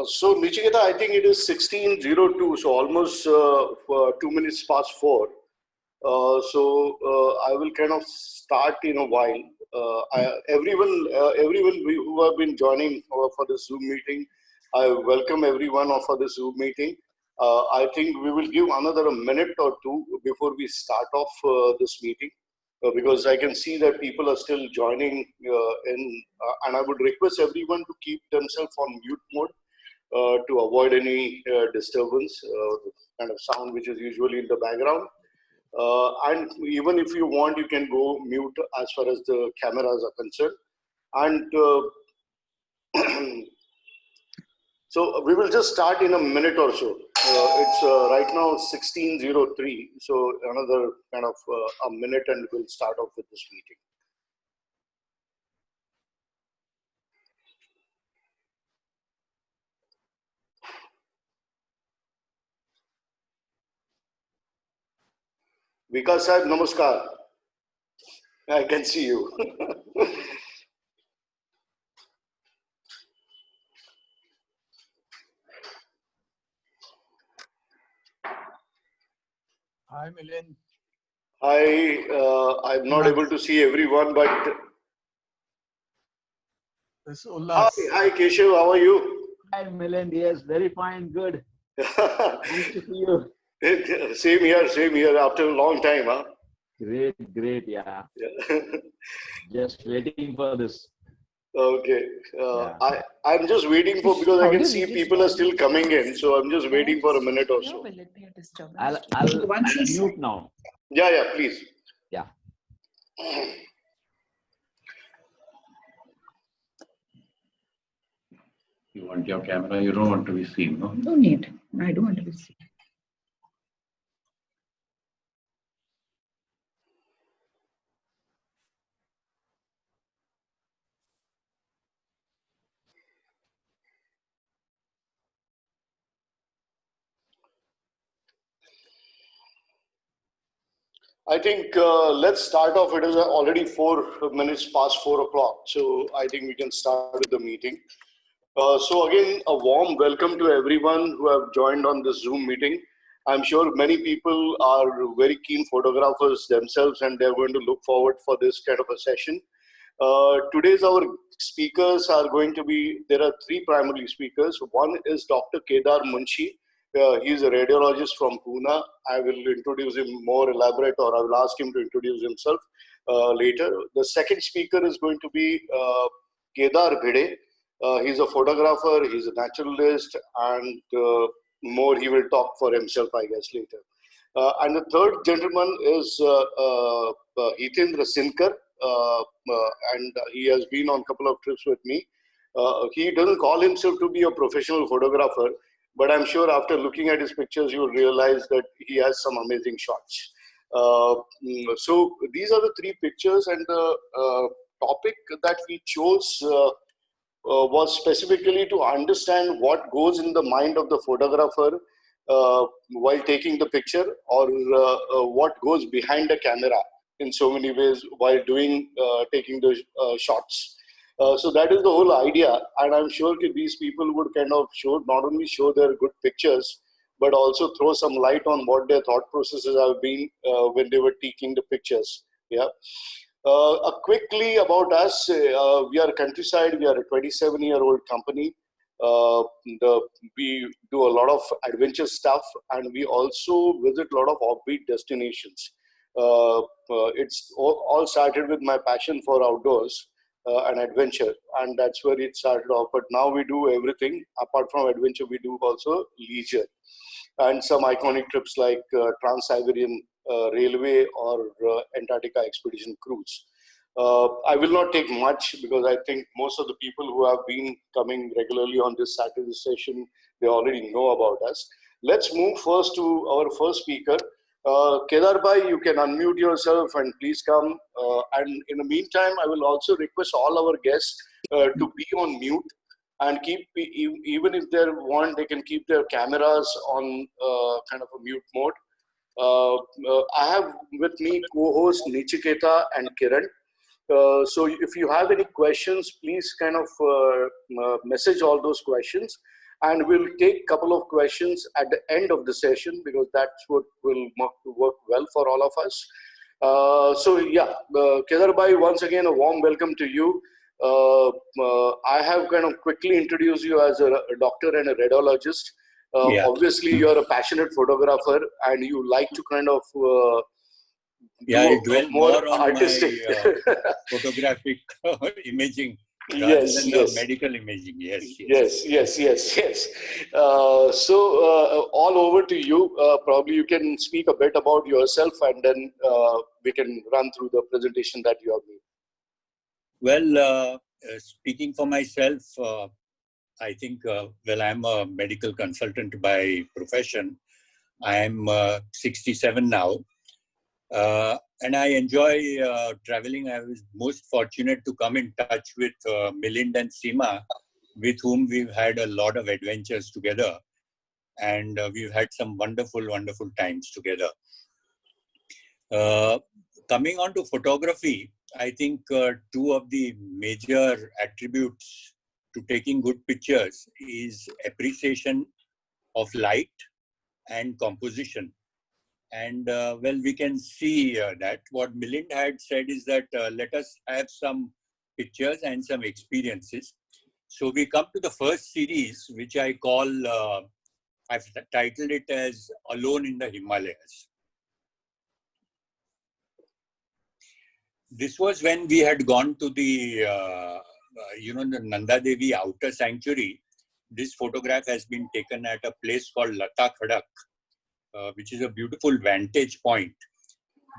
So Nichiketa, I think it is 16:02, so almost 2 minutes past 4. I will kind of start in a while. Everyone who have been joining for this Zoom meeting, I welcome everyone for this Zoom meeting. I think we will give another minute or two before we start off this meeting, because I can see that people are still joining and I would request everyone to keep themselves on mute mode to avoid any disturbance, kind of sound which is usually in the background. And even if you want, you can go mute as far as the cameras are concerned. And so we will just start in a minute or so. It's right now 16:03, so another kind of a minute and we'll start off with this meeting. Vikas Sahib, namaskar. I can see you. Hi, Milind. I'm not able to see everyone, but this is Ullas. Hi, Keshav, how are you? Hi, Milind. Yes, very fine, good. Nice to see you. Same here. After a long time, huh? Great, yeah. Just waiting for this. Okay. I'm just waiting for, because I can see people are still coming in, so I'm just waiting for a minute or so. I'll mute now. Yeah, please. Yeah. You want your camera, you don't want to be seen, no? No need. I don't want to be seen. I think let's start off. It is already 4 minutes past 4 o'clock, so I think we can start with the meeting. So again, a warm welcome to everyone who have joined on this Zoom meeting. I'm sure many people are very keen photographers themselves, and they're going to look forward for this kind of a session. Today's our speakers are going to be, there are three primary speakers. One is Dr. Kedar Munshi. He's a radiologist from Pune. I will introduce him more elaborate, or I will ask him to introduce himself later. The second speaker is going to be Kedar Bhide. He's a photographer, he's a naturalist, and more he will talk for himself, I guess, later. And the third gentleman is Hitendra Sinkar, and he has been on a couple of trips with me. He doesn't call himself to be a professional photographer, but I'm sure after looking at his pictures, you'll realize that he has some amazing shots. So these are the three pictures, and the topic that we chose was specifically to understand what goes in the mind of the photographer while taking the picture, or what goes behind the camera in so many ways while taking the shots. So that is the whole idea, and I'm sure that these people would kind of not only show their good pictures, but also throw some light on what their thought processes have been when they were taking the pictures. Yeah. Quickly about us, we are Countryside. We are a 27-year-old company. We do a lot of adventure stuff, and we also visit a lot of offbeat destinations. It's all started with my passion for outdoors and adventure, and that's where it started off. But now we do everything. Apart from adventure, we do also leisure and some iconic trips like Trans-Siberian Railway or Antarctica Expedition Cruise. I will not take much, because I think most of the people who have been coming regularly on this Saturday session, they already know about us. Let's move first to our first speaker. Kedar Bhide, you can unmute yourself and please come. And in the meantime, I will also request all our guests to be on mute, and even if they want, they can keep their cameras on kind of a mute mode. I have with me co-host Nichiketa and Kiran. So if you have any questions, please kind of message all those questions. and we'll take a couple of questions at the end of the session because that's what will work well for all of us. So yeah, Kedar Bhide, once again, a warm welcome to you. I have kind of quickly introduced you as a doctor and a radiologist. Obviously, you're a passionate photographer and you like to kind of I dwell more on artistic. my photographic imaging rather than the medical imaging. Yes. All over to you. Probably you can speak a bit about yourself and then we can run through the presentation that you have made. Well, speaking for myself, I think, I'm a medical consultant by profession. I'm 67 now. And I enjoy traveling. I was most fortunate to come in touch with Milind and Seema, with whom we've had a lot of adventures together. And we've had some wonderful, wonderful times together. Coming on to photography, I think two of the major attributes to taking good pictures is appreciation of light and composition. And we can see that what Milind had said is that let us have some pictures and some experiences. So we come to the first series, which I call, I've titled it as Alone in the Himalayas. This was when we had gone to the, the Nanda Devi outer sanctuary. This photograph has been taken at a place called Lata Khadak, which is a beautiful vantage point.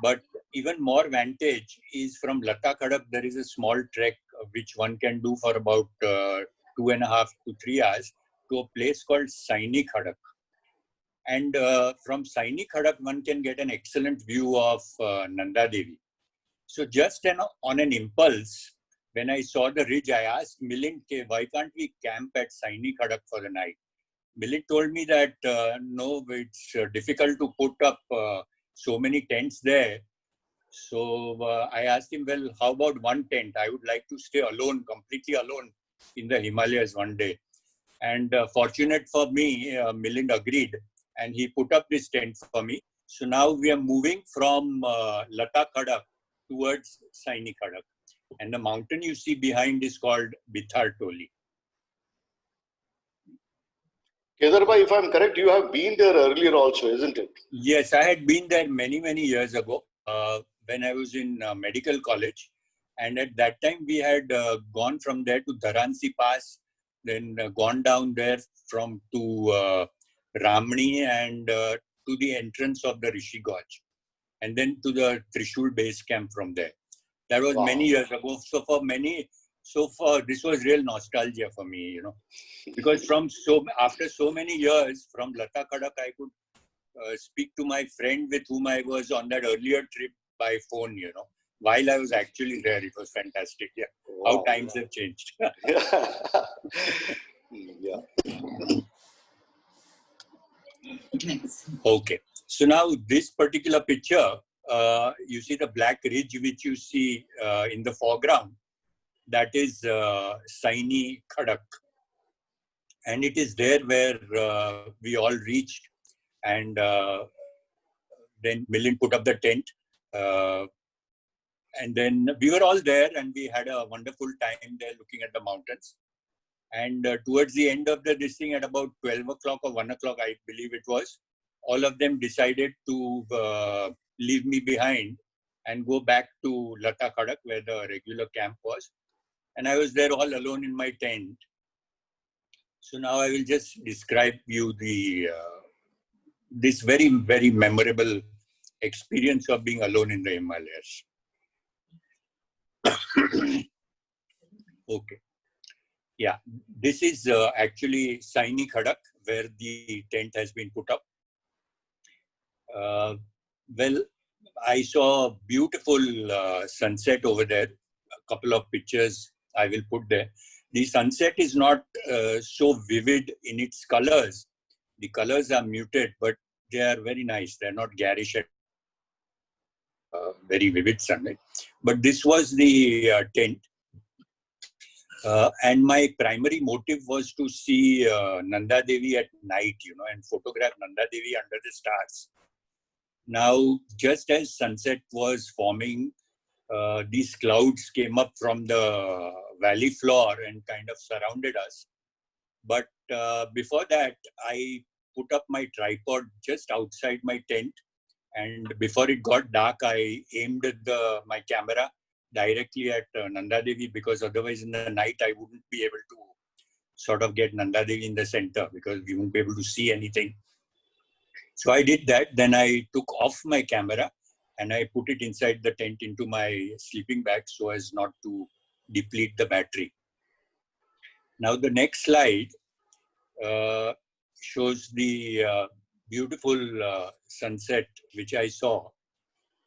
But even more vantage is from Lata Khadak. There is a small trek which one can do for about 2.5 to 3 hours to a place called Saini Khadak. And from Saini Khadak, one can get an excellent view of Nanda Devi. So just on an impulse, when I saw the ridge, I asked Milind, why can't we camp at Saini Khadak for the night? Milind told me that no, it's difficult to put up so many tents there. So I asked him, well, how about one tent? I would like to stay alone, completely alone in the Himalayas one day. And fortunate for me, Milind agreed and he put up this tent for me. So now we are moving from Lata Khadak towards Saini Khadak. And the mountain you see behind is called Bithar Toli. Kedar Bhide, if I'm correct, you have been there earlier also, isn't it? Yes, I had been there many, many years ago when I was in medical college. And at that time, we had gone from there to Dharansi Pass, then gone down there to Ramni and to the entrance of the Rishi Gorge. And then to the Trishul base camp from there. That was many years ago. So this was real nostalgia for me, because after so many years from Lata Khadak, I could speak to my friend with whom I was on that earlier trip by phone, while I was actually there. It was fantastic. Yeah. How times have changed. Yeah. Okay. So now this particular picture, you see the black ridge which you see in the foreground. That is Saini Khadak. And it is there where we all reached. And then Milind put up the tent. And then we were all there and we had a wonderful time there looking at the mountains. And towards the end of this thing at about 12 o'clock or 1 o'clock, I believe it was, all of them decided to leave me behind and go back to Lata Khadak where the regular camp was. And I was there all alone in my tent. So now I will just describe you this very, very memorable experience of being alone in the Himalayas. Okay. Yeah, this is actually Saini Khadak where the tent has been put up. I saw a beautiful sunset over there. A couple of pictures I will put there. The sunset is not so vivid in its colors. The colors are muted, but they are very nice. They are not garish at very vivid sunlight. But this was the tent. And my primary motive was to see Nanda Devi at night, and photograph Nanda Devi under the stars. Now, just as sunset was forming, these clouds came up from the valley floor and kind of surrounded us. But before that, I put up my tripod just outside my tent. And before it got dark, I aimed my camera directly at Nanda Devi, because otherwise in the night I wouldn't be able to sort of get Nanda Devi in the center, because we won't be able to see anything. So I did that. Then I took off my camera and I put it inside the tent into my sleeping bag so as not to deplete the battery. Now the next slide shows the beautiful sunset which I saw.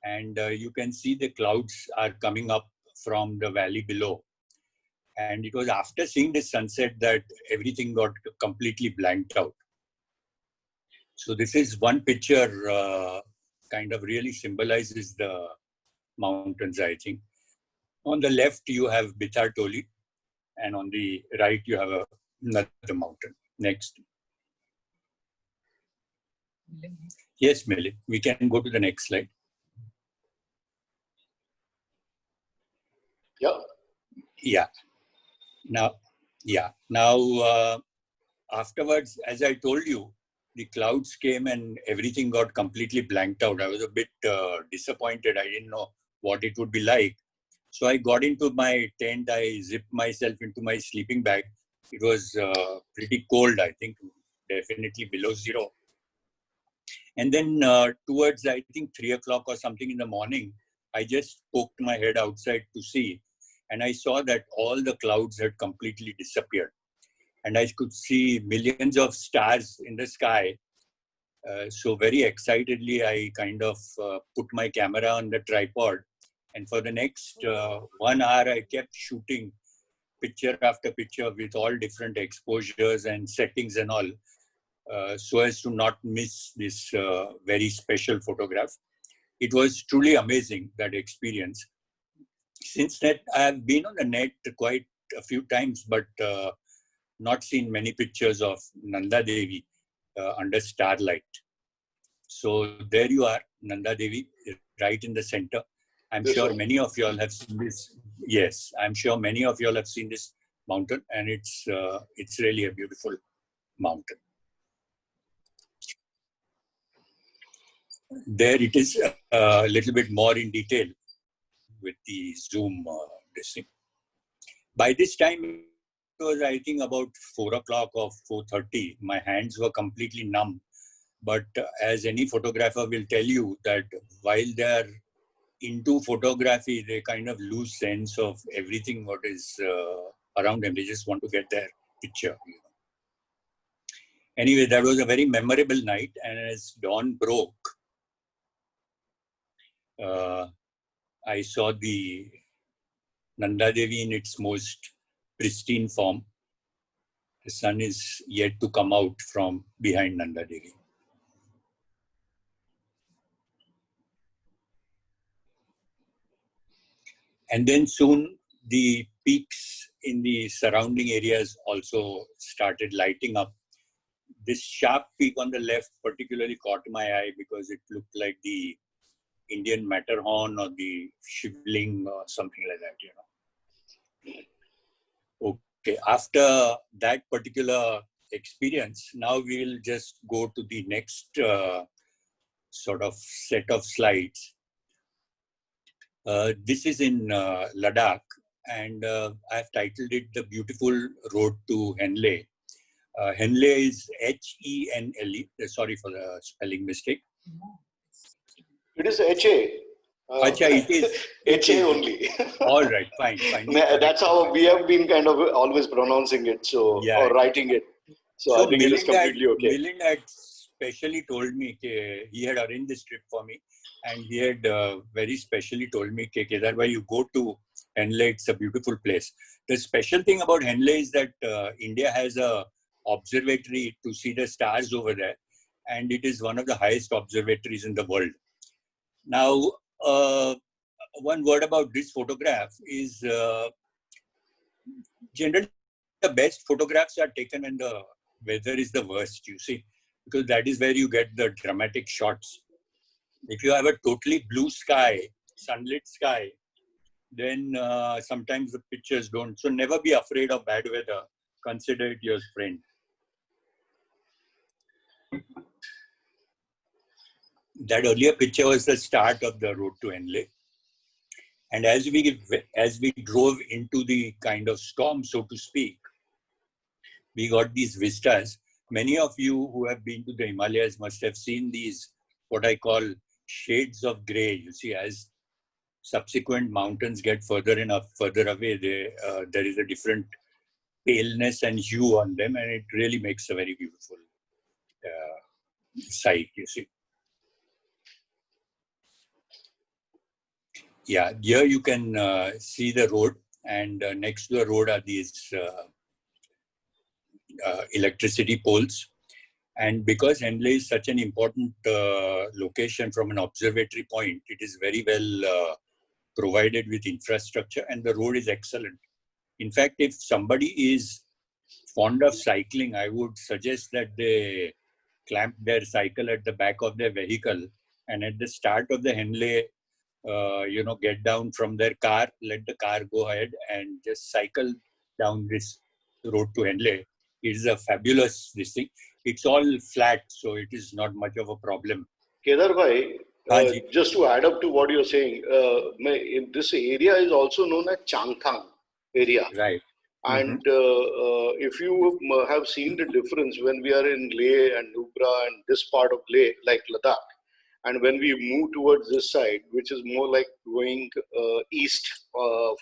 And you can see the clouds are coming up from the valley below. And it was after seeing this sunset that everything got completely blanked out. So this is one picture kind of really symbolizes the mountains, I think. On the left, you have Bithar Toli, and on the right, you have another mountain. Next. Yes, Millie, we can go to the next slide. Yeah. Now, afterwards, as I told you, the clouds came and everything got completely blanked out. I was a bit disappointed. I didn't know what it would be like. So I got into my tent. I zipped myself into my sleeping bag. It was pretty cold, I think, definitely below zero. And then towards, I think, 3 o'clock or something in the morning, I just poked my head outside to see. And I saw that all the clouds had completely disappeared. And I could see millions of stars in the sky. So very excitedly, I kind of put my camera on the tripod. And for the next 1 hour, I kept shooting picture after picture with all different exposures and settings and all, so as to not miss this very special photograph. It was truly amazing, that experience. Since that, I have been on the net quite a few times, but not seen many pictures of Nanda Devi under starlight. So there you are, Nanda Devi, right in the center. I'm sure many of you all have seen this. Yes, I'm sure many of you all have seen this mountain, and it's really a beautiful mountain. There it is, a little bit more in detail with the zoom this thing. By this time, it was, I think, about 4 o'clock or 4:30. My hands were completely numb. But as any photographer will tell you, that while they're into photography, they kind of lose sense of everything what is around them. They just want to get their picture. Anyway, that was a very memorable night. And as dawn broke, I saw the Nanda Devi in its most pristine form. The sun is yet to come out from behind Nanda Devi. And then soon the peaks in the surrounding areas also started lighting up. This sharp peak on the left particularly caught my eye because it looked like the Indian Matterhorn or the Shivling or something like that, Okay, after that particular experience, now we'll just go to the next sort of set of slides. This is in Ladakh, and I've titled it The Beautiful Road to Henle. Henle is Henle. Sorry for the spelling mistake. It is HA. Acha, it is. HA only. All right, fine. That's how we have been kind of always pronouncing it, so yeah, or writing it. So I think it is completely okay. Milind had specially told me he had arranged this trip for me, and he had very specially told me, Kedar Bhide, you go to Henle, it's a beautiful place. The special thing about Henle is that India has a observatory to see the stars over there, and it is one of the highest observatories in the world. Now, one word about this photograph is Generally, the best photographs are taken when the weather is the worst, you see, because that is where you get the dramatic shots. If you have a totally blue sky, sunlit sky, then sometimes the pictures don't. So never be afraid of bad weather. Consider it your friend. That earlier picture was the start of the road to Henley. And as we drove into the kind of storm, so to speak, we got these vistas. Many of you who have been to the Himalayas must have seen these, what I call shades of gray. You see, as subsequent mountains get further away, there is a different paleness and hue on them, and it really makes a very beautiful sight, you see. Yeah, here you can see the road, and next to the road are these electricity poles. And because Henley is such an important location from an observatory point, it is very well provided with infrastructure, and the road is excellent. In fact, if somebody is fond of cycling, I would suggest that they clamp their cycle at the back of their vehicle, and at the start of the Henley, get down from their car, let the car go ahead and just cycle down this road to Henley. It is a fabulous thing. It's all flat, so it is not much of a problem. Kedar Bhide, just to add up to what you're saying, in this area is also known as Changthang area. Right. And if you have seen the difference when we are in Leh and Nubra and this part of Leh, like Ladakh, and when we move towards this side, which is more like going east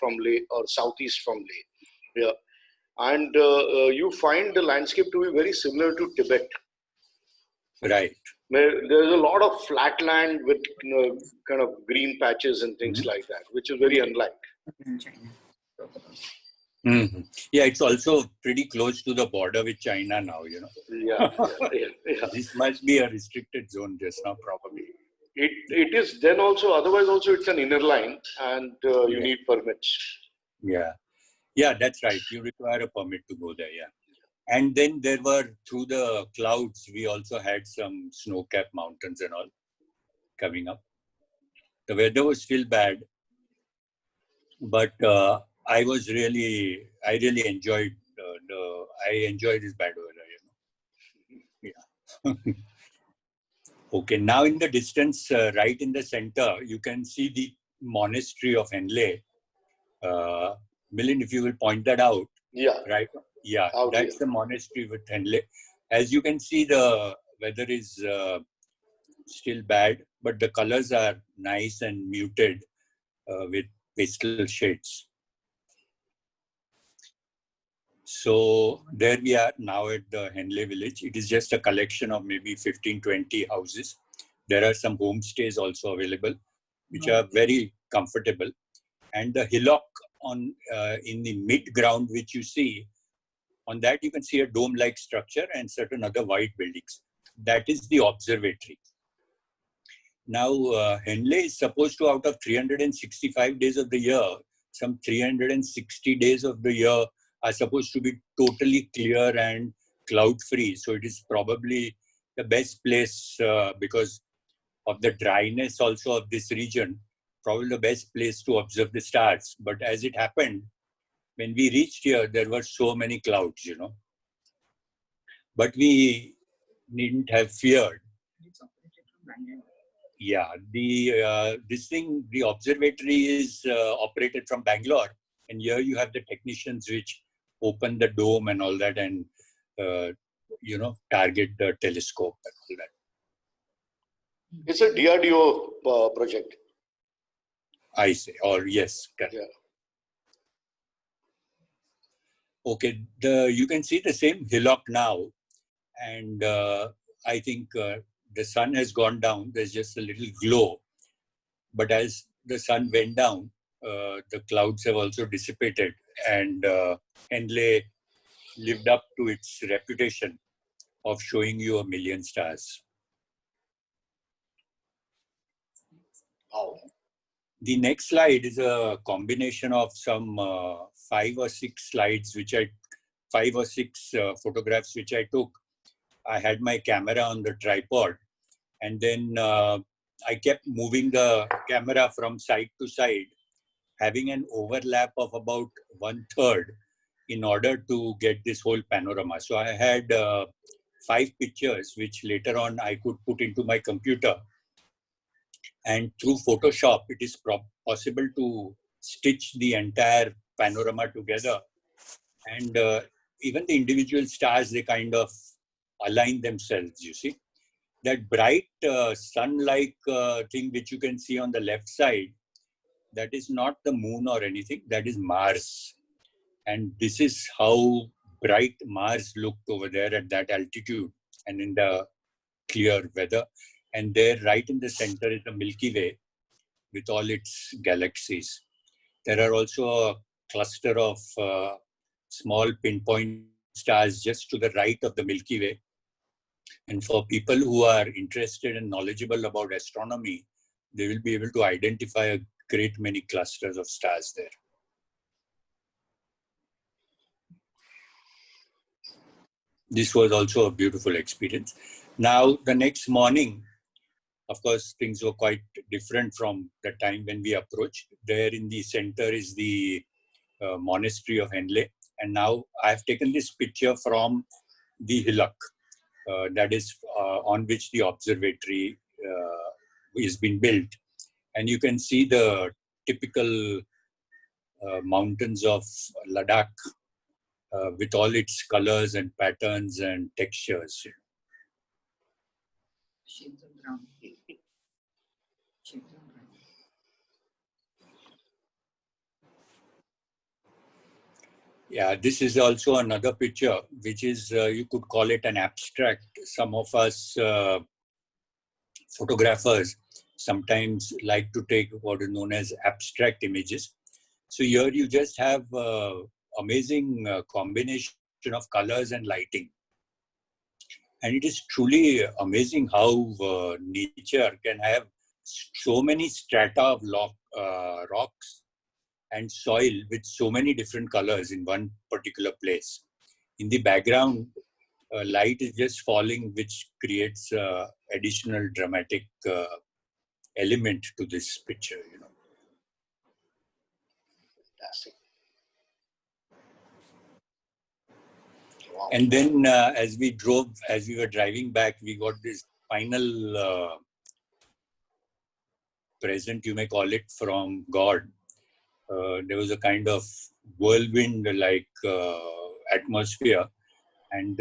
from Leh or southeast from Leh, yeah, and you find the landscape to be very similar to Tibet. Right. There's a lot of flat land with kind of green patches and things like that, which is very unlike. Yeah, it's also pretty close to the border with China now, Yeah. This must be a restricted zone just now, probably. It is then also, otherwise also it's an inner line, and you need permits. Yeah. Yeah, that's right. You require a permit to go there, yeah. And then there were, through the clouds, we also had some snow-capped mountains and all coming up. The weather was still bad, but I really enjoyed I enjoyed this bad weather, Yeah. Okay, now in the distance, right in the center, you can see the monastery of Henley. Milind, if you will point that out. Yeah. Right. Yeah, that's the monastery with Henley. As you can see, the weather is still bad, but the colors are nice and muted with pastel shades. So there we are now at the Henley village. It is just a collection of maybe 15-20 houses. There are some homestays also available, which are very comfortable. And the hillock in the mid-ground, which you see, on that you can see a dome-like structure and certain other white buildings. That is the observatory. Now, Henley is supposed to, out of 365 days of the year, some 360 days of the year are supposed to be totally clear and cloud-free. So it is probably the best place because of the dryness also of this region, probably the best place to observe the stars. But as it happened, when we reached here, there were so many clouds, But we needn't have feared. Yeah, the observatory is operated from Bangalore, and here you have the technicians which open the dome and all that, and target the telescope and all that. It's a DRDO project. I say, or yes, correct. Yeah. Okay, you can see the same hillock now, and I think the sun has gone down. There's just a little glow, but as the sun went down, the clouds have also dissipated, and Henley lived up to its reputation of showing you 1 million stars. Wow. The next slide is a combination of some 5 or 6 slides, 5 or 6 photographs which I took. I had my camera on the tripod, and then I kept moving the camera from side to side, having an overlap of about 1/3 in order to get this whole panorama. So I had 5 pictures, which later on I could put into my computer. And through Photoshop, it is possible to stitch the entire panorama together. And even the individual stars, they kind of align themselves, you see. That bright sun-like thing which you can see on the left side, that is not the moon or anything, that is Mars. And this is how bright Mars looked over there at that altitude and in the clear weather. And there, right in the center, is the Milky Way with all its galaxies. There are also a cluster of small pinpoint stars just to the right of the Milky Way. And for people who are interested and knowledgeable about astronomy, they will be able to identify a great many clusters of stars there. This was also a beautiful experience. Now, the next morning, of course, things were quite different from the time when we approached. There in the center is the monastery of Henle. And now I've taken this picture from the hillock that is on which the observatory is being built. And you can see the typical mountains of Ladakh with all its colors and patterns and textures. Shades of brown. Shades of brown. Yeah, this is also another picture, which is, you could call it an abstract. Some of us photographers sometimes like to take what is known as abstract images. So here you just have amazing combination of colors and lighting. And it is truly amazing how nature can have so many strata of rocks and soil with so many different colors in one particular place. In the background, light is just falling, which creates additional dramatic element to this picture, you know. Fantastic. And then as we were driving back, we got this final present, you may call it, from God. There was a kind of whirlwind-like atmosphere, and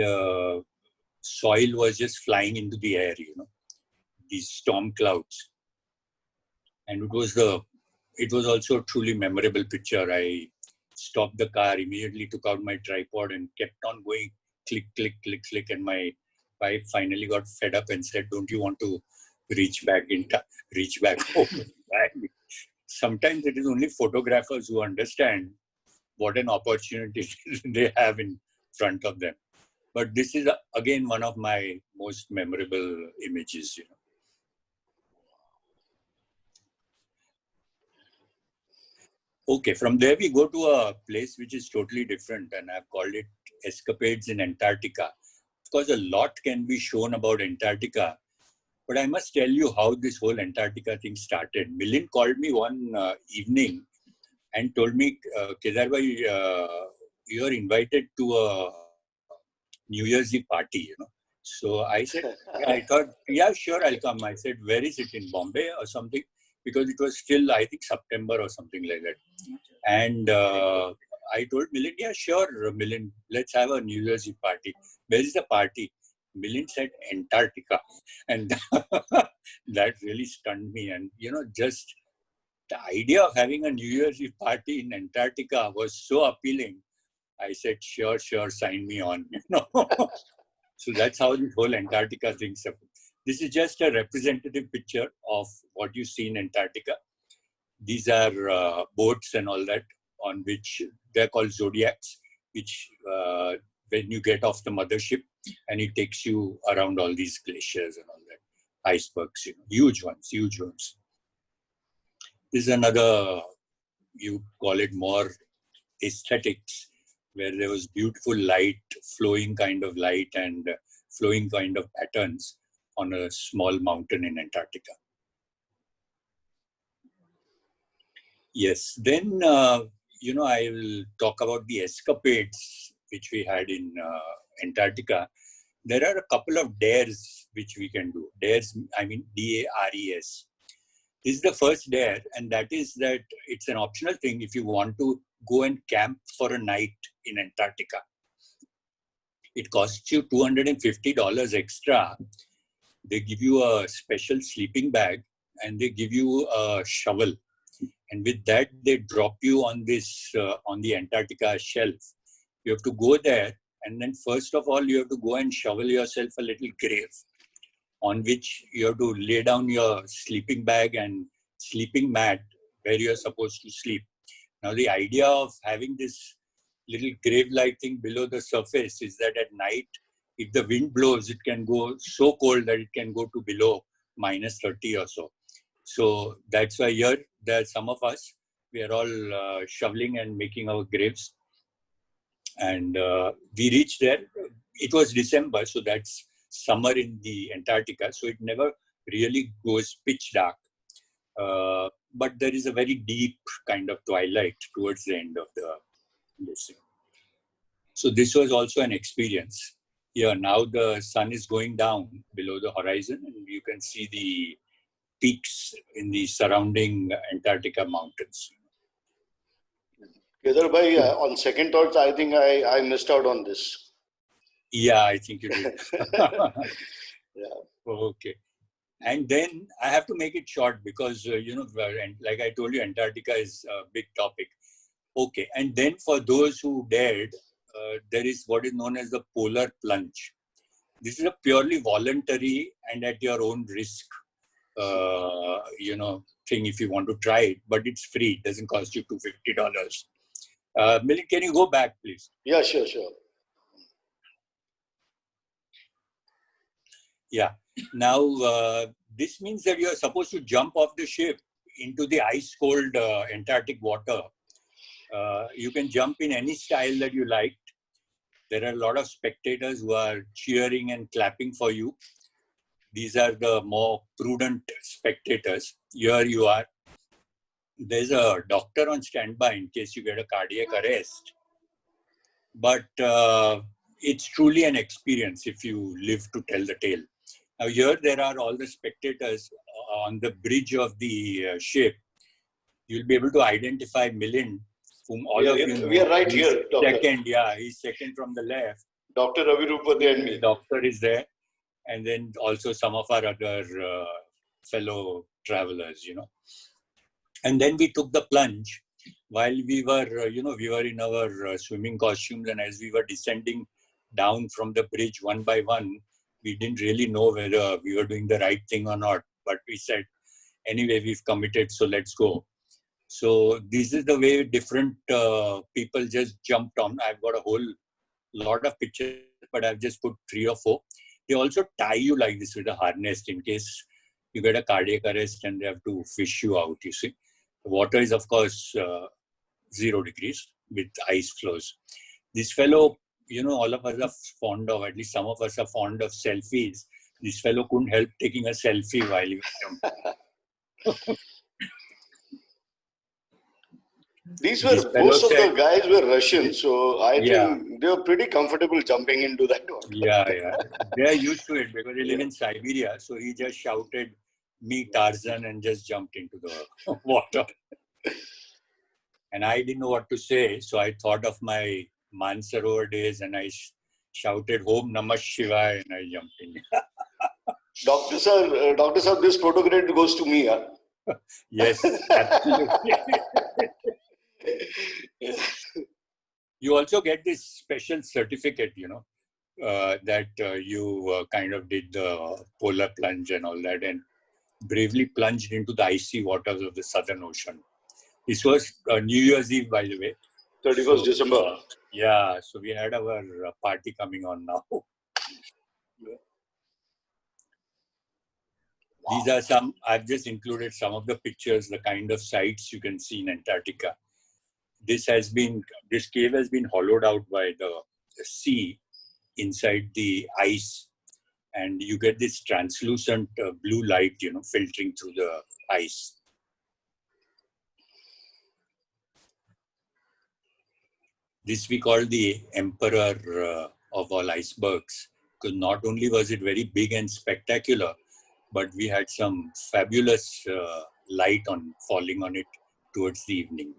soil was just flying into the air, you know, these storm clouds. And it was also a truly memorable picture. I stopped the car, immediately took out my tripod and kept on going, click, click, click, click. And my wife finally got fed up and said, "Don't you want to reach back home?" Sometimes it is only photographers who understand what an opportunity they have in front of them. But this is again one of my most memorable images, you know. Okay, from there we go to a place which is totally different, and I've called it Escapades in Antarctica. Of course, a lot can be shown about Antarctica, but I must tell you how this whole Antarctica thing started. Milind called me one evening and told me, "Kedar Bhide, you are invited to a New Year's Eve party, you know." So I said, I thought, "Yeah, sure, I'll come." I said, "Where is it, in Bombay or something?" Because it was still, I think, September or something like that. And I told Milind, "Yeah, sure, Milind, let's have a New Year's Eve party." "Where is the party?" Milind said, "Antarctica." And that really stunned me. And, you know, just the idea of having a New Year's Eve party in Antarctica was so appealing. I said, sure, sign me on, you know. So that's how this whole Antarctica thing happened. This is just a representative picture of what you see in Antarctica. These are boats and all that, on which they're called zodiacs, which when you get off the mothership, and it takes you around all these glaciers and all that, icebergs, you know, huge ones. This is another, you call it more aesthetics, where there was beautiful light, flowing kind of light and flowing kind of patterns on a small mountain in Antarctica. Yes, then, I will talk about the escapades which we had in Antarctica. There are a couple of dares which we can do. Dares, I mean D-A-R-E-S. This is the first dare, and that is that it's an optional thing if you want to go and camp for a night in Antarctica. It costs you $250 extra. They give you a special sleeping bag and they give you a shovel. And with that, they drop you on this, on the Antarctica shelf. You have to go there, and then first of all, you have to go and shovel yourself a little grave on which you have to lay down your sleeping bag and sleeping mat where you're supposed to sleep. Now, the idea of having this little grave-like thing below the surface is that at night, if the wind blows, it can go so cold that it can go to below minus 30 or so. So that's why here, there are some of us, we are all shoveling and making our graves. And we reached there. It was December, so that's summer in the Antarctica. So it never really goes pitch dark. But there is a very deep kind of twilight towards the end of the lesson. So this was also an experience. Here, now the sun is going down below the horizon and you can see the peaks in the surrounding Antarctica mountains. Kedar Bhide, on second thoughts, I think I missed out on this. Yeah, I think you did. Yeah. Okay. And then I have to make it short because, like I told you, Antarctica is a big topic. Okay. And then for those who dared, there is what is known as the polar plunge. This is a purely voluntary and at your own risk, thing if you want to try it, but it's free. It doesn't cost you $250. Milind, can you go back, please? Yeah, sure. Yeah. Now, this means that you are supposed to jump off the ship into the ice-cold Antarctic water. You can jump in any style that you like. There are a lot of spectators who are cheering and clapping for you. These are the more prudent spectators. Here you are. There's a doctor on standby in case you get a cardiac arrest. But it's truly an experience if you live to tell the tale. Now here there are all the spectators on the bridge of the ship. You'll be able to identify Milind, whom all of you know. We are right here, Doctor. Second, he's second from the left. Dr. Ravi Rupati and me. The doctor is there. And then also some of our other fellow travelers, And then we took the plunge while we were, we were in our swimming costumes. And as we were descending down from the bridge one by one, we didn't really know whether we were doing the right thing or not. But we said, anyway, we've committed, so let's go. So this is the way different people just jumped on. I've got a whole lot of pictures, but I've just put 3 or 4. They also tie you like this with a harness in case you get a cardiac arrest and they have to fish you out, you see. The water is, of course, 0 degrees with ice flows. This fellow, all of us are fond of, at least some of us are fond of selfies. This fellow couldn't help taking a selfie while he was jumping. Most of the guys were Russian, so I think they were pretty comfortable jumping into that water. Yeah. They are used to it because they live in Siberia. So he just shouted, "Me Tarzan," and just jumped into the water. And I didn't know what to say. So I thought of my Mansarovar days and I shouted, "Om Namah Shivaya," and I jumped in. Doctor sir, this photograph goes to me. Huh? Yes, absolutely. You also get this special certificate, that you kind of did the polar plunge and all that and bravely plunged into the icy waters of the Southern Ocean. This was New Year's Eve, by the way. 31st December. Yeah, so we had our party coming on now. These are some, I've just included some of the pictures, the kind of sights you can see in Antarctica. This cave has been hollowed out by the sea inside the ice, and you get this translucent blue light, filtering through the ice. This we call the emperor of all icebergs, because not only was it very big and spectacular, but we had some fabulous light falling on it towards the evening.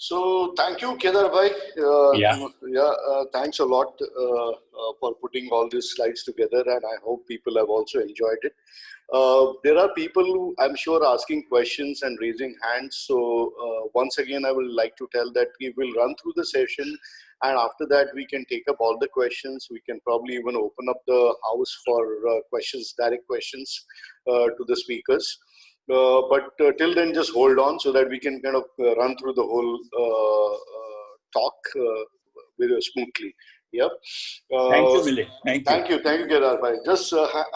So thank you, Kedar Bhide. Thanks a lot for putting all these slides together, and I hope people have also enjoyed it. There are people who I'm sure are asking questions and raising hands. So once again, I would like to tell that we will run through the session, and after that we can take up all the questions. We can probably even open up the house for questions, direct questions to the speakers. But till then, just hold on so that we can kind of run through the whole talk very smoothly. Yep. Thank you, Milind. Thank you, Kedar Bhide. Just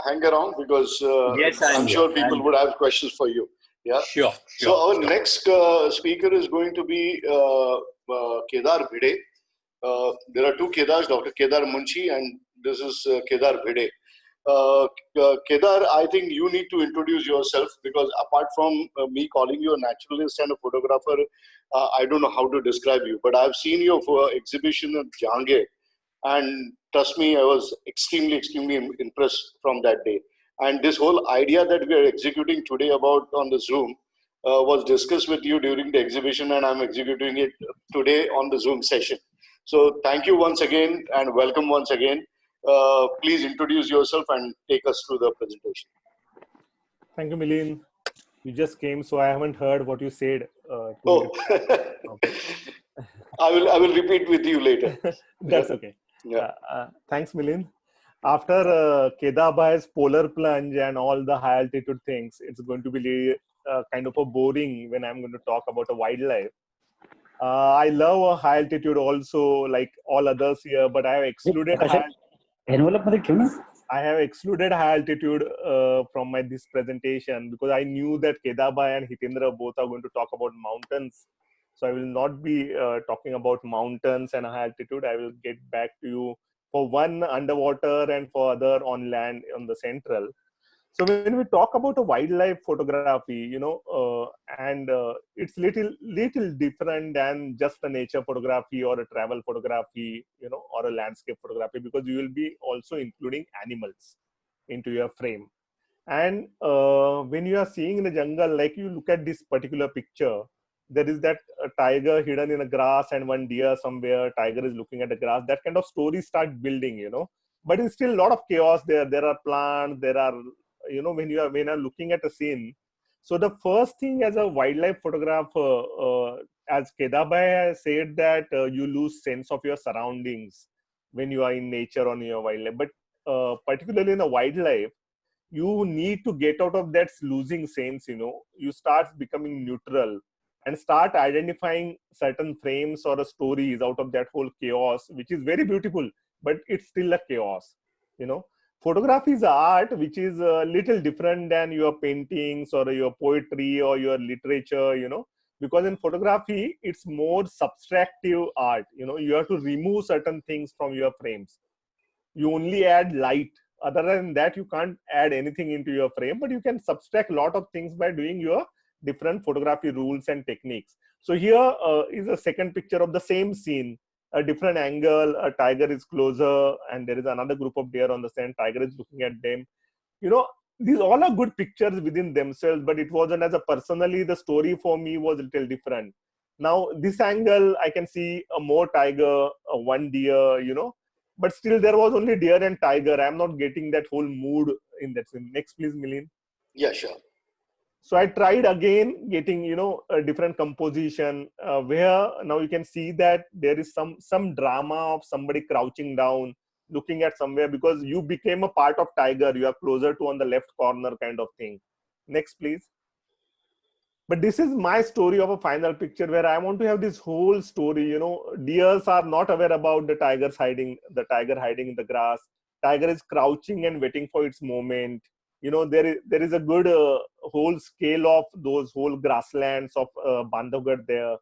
hang around because yes, I'm sure people would have questions for you. Yeah. Sure. So our next speaker is going to be Kedar Bhide. There are two Kedars, Dr. Kedar Munshi, and this is Kedar Bhide. Kedar, I think you need to introduce yourself, because apart from me calling you a naturalist and a photographer, I don't know how to describe you, but I've seen your exhibition at Jahangir, and trust me, I was extremely impressed from that day. And this whole idea that we are executing today about on the Zoom was discussed with you during the exhibition, and I'm executing it today on the Zoom session. So thank you once again, and welcome once again. Please introduce yourself and take us through the presentation. Thank you, Milind. You just came, so I haven't heard what you said. I will repeat with you later. That's okay. Yeah. Thanks, Milind. After Kedar Bhide's polar plunge and all the high altitude things, it's going to be kind of a boring when I'm going to talk about a wildlife. I love a high altitude also, like all others here, but I have excluded high altitude from this presentation, because I knew that Kedar Bhide and Hitendra both are going to talk about mountains. So I will not be talking about mountains and high altitude. I will get back to you for one underwater and for other on land on the central. So when we talk about a wildlife photography, it's little different than just a nature photography or a travel photography, or a landscape photography, because you will be also including animals into your frame. And when you are seeing in the jungle, like you look at this particular picture, there is that tiger hidden in a grass and one deer somewhere, tiger is looking at the grass. That kind of story start building, but it's still a lot of chaos there. There are plants, there are, when you are looking at a scene. So the first thing as a wildlife photographer, as Kedar Bhide has said, that you lose sense of your surroundings when you are in nature or in your wildlife. But particularly in a wildlife, you need to get out of that losing sense, you start becoming neutral and start identifying certain frames or stories out of that whole chaos, which is very beautiful, but it's still a chaos, Photography is art, which is a little different than your paintings or your poetry or your literature, because in photography, it's more subtractive art. You have to remove certain things from your frames. You only add light. Other than that, you can't add anything into your frame, but you can subtract a lot of things by doing your different photography rules and techniques. So here is a second picture of the same scene. A different angle, a tiger is closer, and there is another group of deer on the sand, tiger is looking at them. These all are good pictures within themselves, but it wasn't as a personally, the story for me was a little different. Now, this angle, I can see a more tiger, one deer, but still there was only deer and tiger. I'm not getting that whole mood in that scene. Next, please, Milind. Yeah, sure. So I tried again getting, a different composition where now you can see that there is some drama of somebody crouching down, looking at somewhere, because you became a part of tiger. You are closer to on the left corner kind of thing. Next, please. But this is my story of a final picture where I want to have this whole story. Deers are not aware about the tiger hiding in the grass. Tiger is crouching and waiting for its moment. There is a good whole scale of those whole grasslands of Bandhavgarh there,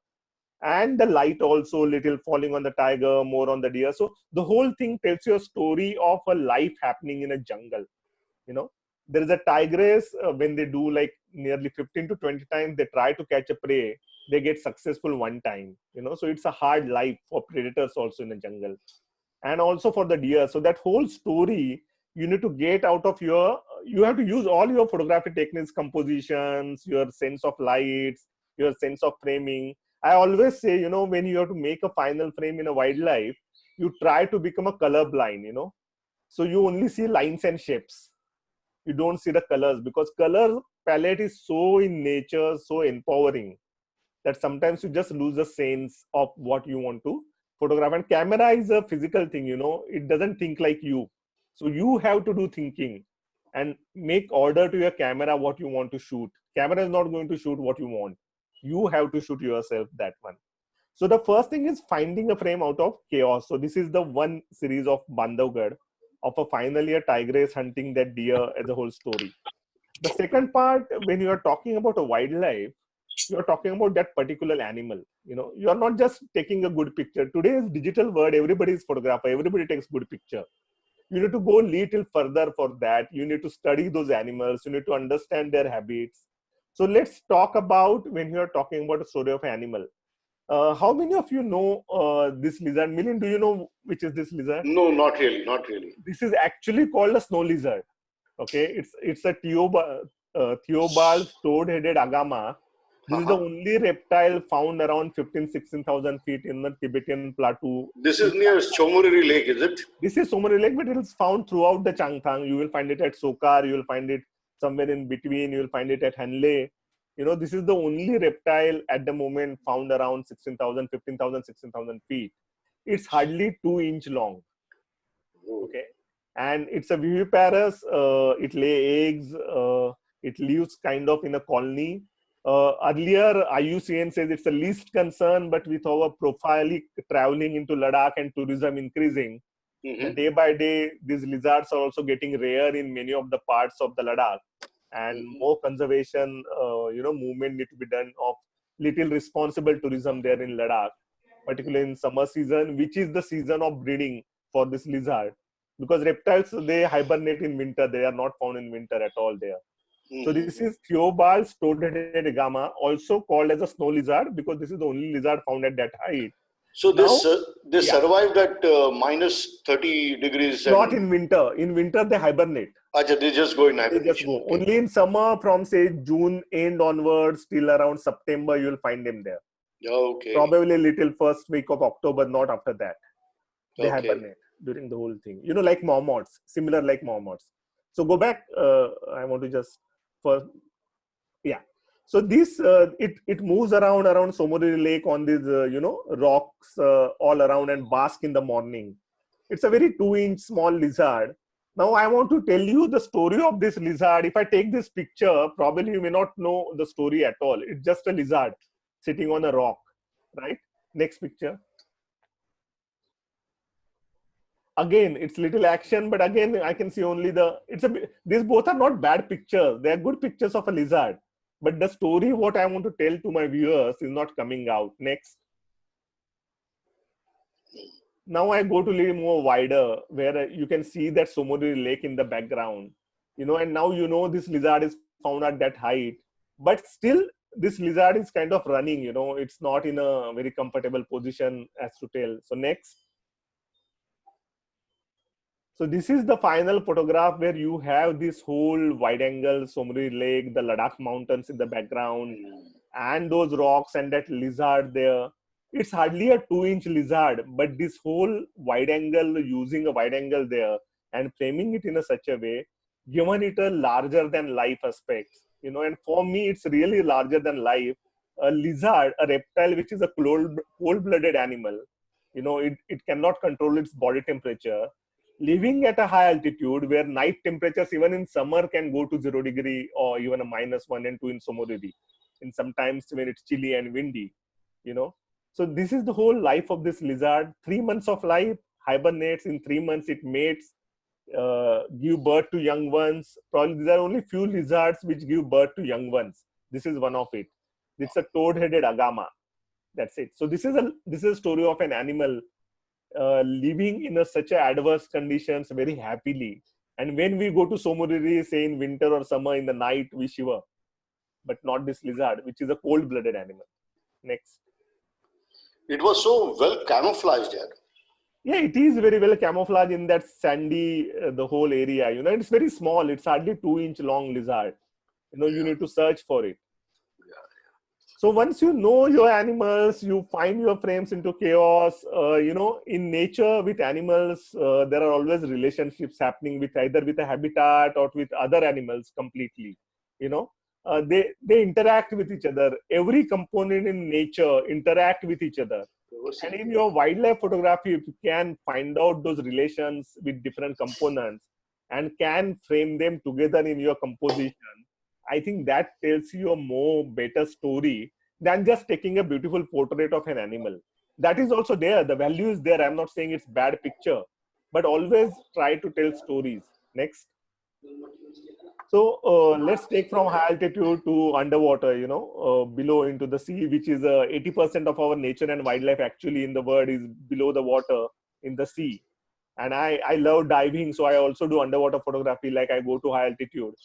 and the light also little falling on the tiger, more on the deer. So the whole thing tells you a story of a life happening in a jungle. There is a tigress, when they do like nearly 15 to 20 times they try to catch a prey, they get successful one time. So it's a hard life for predators also in the jungle, and also for the deer. So that whole story you need to get out of you have to use all your photography techniques, compositions, your sense of lights, your sense of framing. I always say, when you have to make a final frame in a wildlife, you try to become a color blind. So you only see lines and shapes, you don't see the colors, because color palette is so in nature, so empowering, that sometimes you just lose the sense of what you want to photograph. And camera is a physical thing, it doesn't think like you. So you have to do thinking and make order to your camera what you want to shoot. Camera is not going to shoot what you want. You have to shoot yourself that one. So the first thing is finding a frame out of chaos. So this is the one series of Bandhavgarh of a finally a tigress hunting that deer as a whole story. The second part, when you are talking about a wildlife, you're talking about that particular animal. You're not just taking a good picture. Today's digital world, everybody is photographer, everybody takes good picture. You need to go a little further for that. You need to study those animals, you need to understand their habits. So let's talk about, when you're talking about a story of an animal, how many of you know this lizard? Milind, do you know which is this lizard? No, not really, not really. This is actually called a snow lizard. Okay, it's a Theobald toad-headed agama. This is the only reptile found around 16,000 feet in the Tibetan plateau. This is near Chomoriri Lake, is it? This is Chomoriri Lake, but it is found throughout the Changthang. You will find it at Sokar, you will find it somewhere in between, you will find it at Hanle. This is the only reptile at the moment found around 16,000, 15,000, 16,000 feet. It's hardly 2-inch long. Okay. And it's a viviparous, it lay eggs, it lives kind of in a colony. Earlier, IUCN says it's the least concern, but with our profile traveling into Ladakh and tourism increasing, day by day, these lizards are also getting rare in many of the parts of the Ladakh. And more conservation, movement need to be done of little responsible tourism there in Ladakh, particularly in summer season, which is the season of breeding for this lizard. Because reptiles, they hibernate in winter, they are not found in winter at all there. So this is Theobald toad-headed agama, also called as a snow lizard, because this is the only lizard found at that height. So they survived at minus 30 degrees. Not in winter. In winter, they hibernate. Achha, they just go in hibernation. They just go. Okay. Only in summer, from say June end onwards till around September, you will find them there. Okay. Probably little first week of October, not after that. They hibernate during the whole thing. Like marmots, similar like marmots. So go back. I want to just first, yeah. So this it moves around Somoriri Lake on these rocks all around and bask in the morning. It's a very 2-inch small lizard. Now I want to tell you the story of this lizard. If I take this picture, probably you may not know the story at all. It's just a lizard sitting on a rock, right? Next picture. Again, it's little action, but again, I can see only these both are not bad pictures. They are good pictures of a lizard. But the story, what I want to tell to my viewers is not coming out. Next. Now I go to a little more wider, where you can see that Somoriri Lake in the background. And now this lizard is found at that height. But still, this lizard is kind of running, it's not in a very comfortable position as to tell. So next. So this is the final photograph where you have this whole wide angle Somoriri Lake, the Ladakh mountains in the background, and those rocks and that lizard there. It's hardly a 2-inch lizard, but this whole wide angle, using a wide angle there and framing it in such a way, given it a larger than life aspect. And for me, it's really larger than life. A lizard, a reptile, which is a cold-blooded animal, it cannot control its body temperature. Living at a high altitude where night temperatures even in summer can go to 0 degree or even a -1 and 2 in Somoriri. and sometimes when it's chilly and windy, you know. So this is the whole life of this lizard. 3 months of life, hibernates. In 3 months it mates, give birth to young ones. Probably there are only few lizards which give birth to young ones. This is one of it. It's a toad-headed agama. That's it. So this is a story of an animal living in such a adverse conditions very happily. And when we go to Somoriri, say in winter or summer, in the night we shiver, but not this lizard, which is a cold-blooded animal. Next. It was so well camouflaged there. Yeah, it is very well camouflaged in that sandy, the whole area. You know, it's very small. It's hardly 2-inch long lizard. You know, you need to search for it. So once you know your animals, you find your frames into chaos. You know, in nature with animals, there are always relationships happening with either with a habitat or with other animals completely. You know, they interact with each other. Every component in nature interact with each other. And in your wildlife photography, if you can find out those relations with different components and can frame them together in your composition, I think that tells you a more better story than just taking a beautiful portrait of an animal. That is also there. The value is there. I'm not saying it's bad picture, but always try to tell stories. Next. So let's take from high altitude to underwater, you know, below into the sea, which is 80% of our nature and wildlife actually in the world is below the water in the sea. And I love diving, so I also do underwater photography, like I go to high altitude.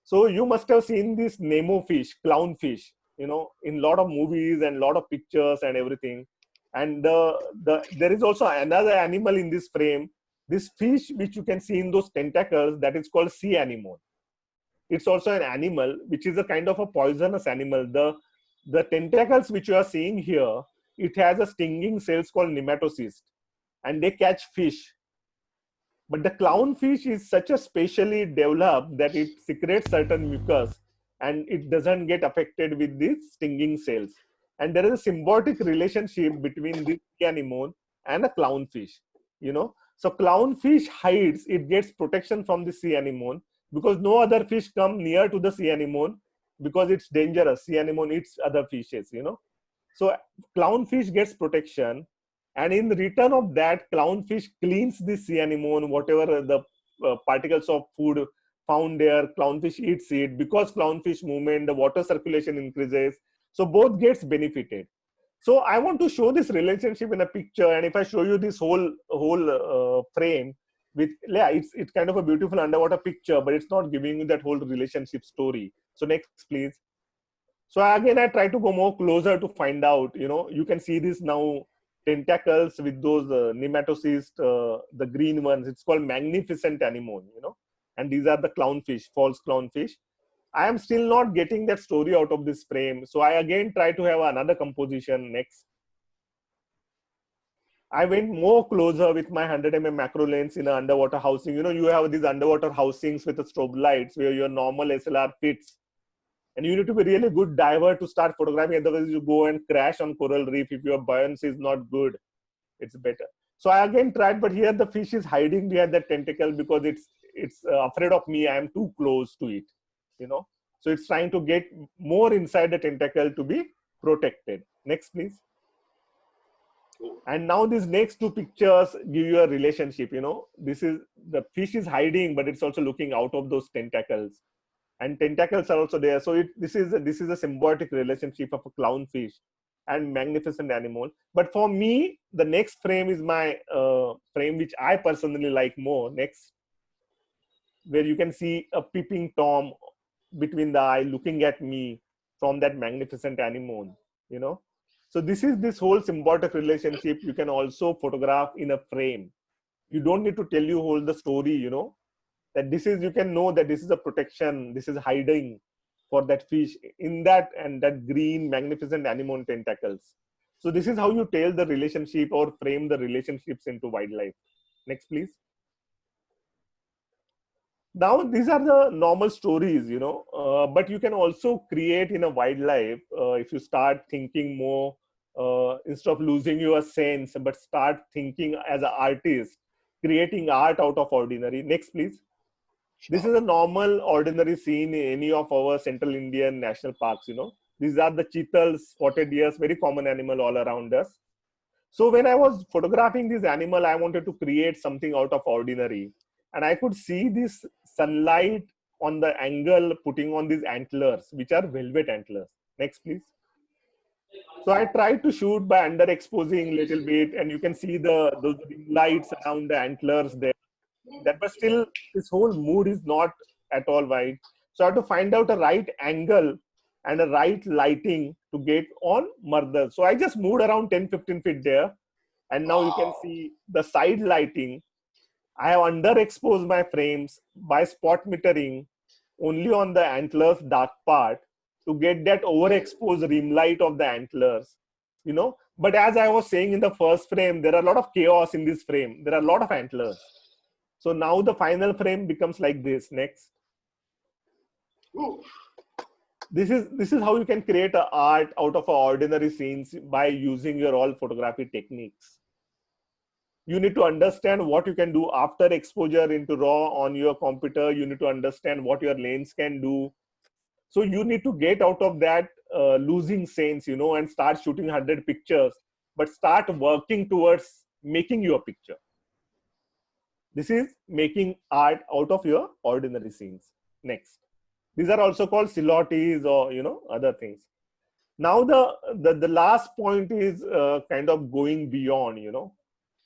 So you must have seen this Nemo fish, clownfish, you know, in a lot of movies and a lot of pictures and everything. And there is also another animal in this frame, this fish which you can see in those tentacles, that is called sea anemone. It's also an animal which is a kind of a poisonous animal. The tentacles which you are seeing here, it has a stinging cells called nematocyst, and they catch fish. But the clownfish is such a specially developed that it secretes certain mucus and it doesn't get affected with these stinging cells. And there is a symbiotic relationship between this sea anemone and a clownfish, you know. So clownfish hides, it gets protection from the sea anemone because no other fish come near to the sea anemone because it's dangerous. Sea anemone eats other fishes, you know. So clownfish gets protection, and in return of that, clownfish cleans the sea anemone, whatever the particles of food found there, clownfish eats it. Because clownfish movement, the water circulation increases, so both gets benefited. So I want to show this relationship in a picture, and if I show you this whole frame with, yeah, it's kind of a beautiful underwater picture, but it's not giving you that whole relationship story. So next, please. So again, I try to go more closer to find out, you know, you can see this now tentacles with those nematocysts, the green ones. It's called magnificent anemone, you know, and these are the clownfish, false clownfish. I am still not getting that story out of this frame. So I again try to have another composition. Next. I went more closer with my 100 mm macro lens in an underwater housing. You know, you have these underwater housings with the strobe lights where your normal SLR fits. And you need to be really good diver to start photographing. Otherwise, you go and crash on coral reef. If your buoyancy is not good, it's better. So I again tried, but here the fish is hiding behind that tentacle because it's afraid of me. I am too close to it, you know. So it's trying to get more inside the tentacle to be protected. Next, please. And now these next two pictures give you a relationship, you know. This is, the fish is hiding, but it's also looking out of those tentacles. And tentacles are also there. So this is a symbiotic relationship of a clownfish and magnificent anemone. But for me, the next frame is my frame which I personally like more. Next, where you can see a peeping Tom between the eye looking at me from that magnificent anemone, you know. So this is this whole symbiotic relationship you can also photograph in a frame. You don't need to tell you whole the story, you know, that this is, you can know that this is a protection, this is hiding for that fish in that, and that green magnificent anemone tentacles. So this is how you tell the relationship or frame the relationships into wildlife. Next, please. Now these are the normal stories, you know, but you can also create in a wildlife if you start thinking more, instead of losing your sense, but start thinking as an artist, creating art out of ordinary. Next, please. This is a normal ordinary scene in any of our central Indian national parks, you know. These are the cheetahs, spotted deers, very common animal all around us. So when I was photographing this animal, I wanted to create something out of ordinary. And I could see this sunlight on the angle putting on these antlers, which are velvet antlers. Next, please. So I tried to shoot by underexposing a little bit, and you can see those lights around the antlers there. But still, this whole mood is not at all right. So I have to find out a right angle and a right lighting to get on Mardar. So I just moved around 10-15 feet there. And now you can see the side lighting. I have underexposed my frames by spot metering only on the antlers dark part to get that overexposed rim light of the antlers, you know. But as I was saying in the first frame, there are a lot of chaos in this frame. There are a lot of antlers. So now the final frame becomes like this. Next. Ooh. This is how you can create an art out of ordinary scenes by using your all photography techniques. You need to understand what you can do after exposure into RAW on your computer. You need to understand what your lens can do. So you need to get out of that losing sense, you know, and start shooting 100 pictures, but start working towards making your picture. This is making art out of your ordinary scenes. Next. These are also called silhouettes or, you know, other things. Now the last point is kind of going beyond, you know,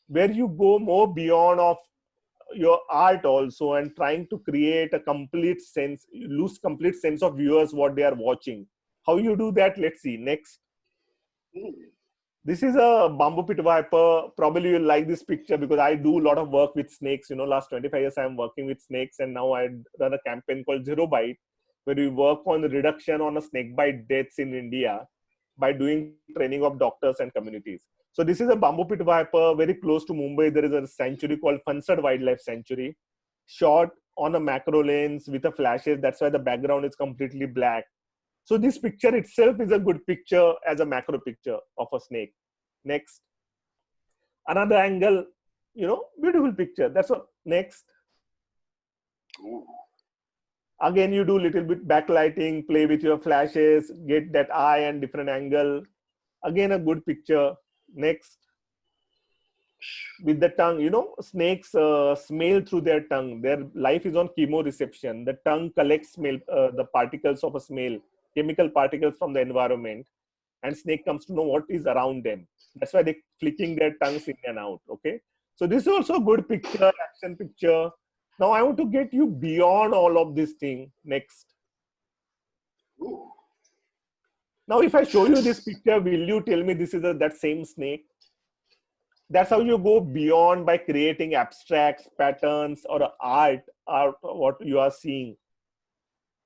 where you go more beyond of your art also and trying to create a complete sense, you lose complete sense of viewers what they are watching. How you do that? Let's see. Next. This is a bamboo pit viper. Probably you'll like this picture because I do a lot of work with snakes. You know, last 25 years I'm working with snakes, and now I run a campaign called Zero Bite, where we work on the reduction on a snake bite deaths in India by doing training of doctors and communities. So this is a bamboo pit viper very close to Mumbai. There is a sanctuary called Fansad Wildlife Sanctuary, shot on a macro lens with a flashes. That's why the background is completely black. So this picture itself is a good picture as a macro picture of a snake. Next. Another angle, you know, beautiful picture. That's what. Next. Ooh. Again, you do little bit backlighting, play with your flashes, get that eye and different angle. Again, a good picture. Next. With the tongue, you know, snakes smell through their tongue. Their life is on chemoreception. The tongue collects smell, the particles of a smell, chemical particles from the environment, and snake comes to know what is around them. That's why they're flicking their tongues in and out. Okay. So this is also a good picture, action picture. Now I want to get you beyond all of this thing. Next. Ooh. Now, if I show you this picture, will you tell me this is that same snake? That's how you go beyond by creating abstracts, patterns, or art what you are seeing.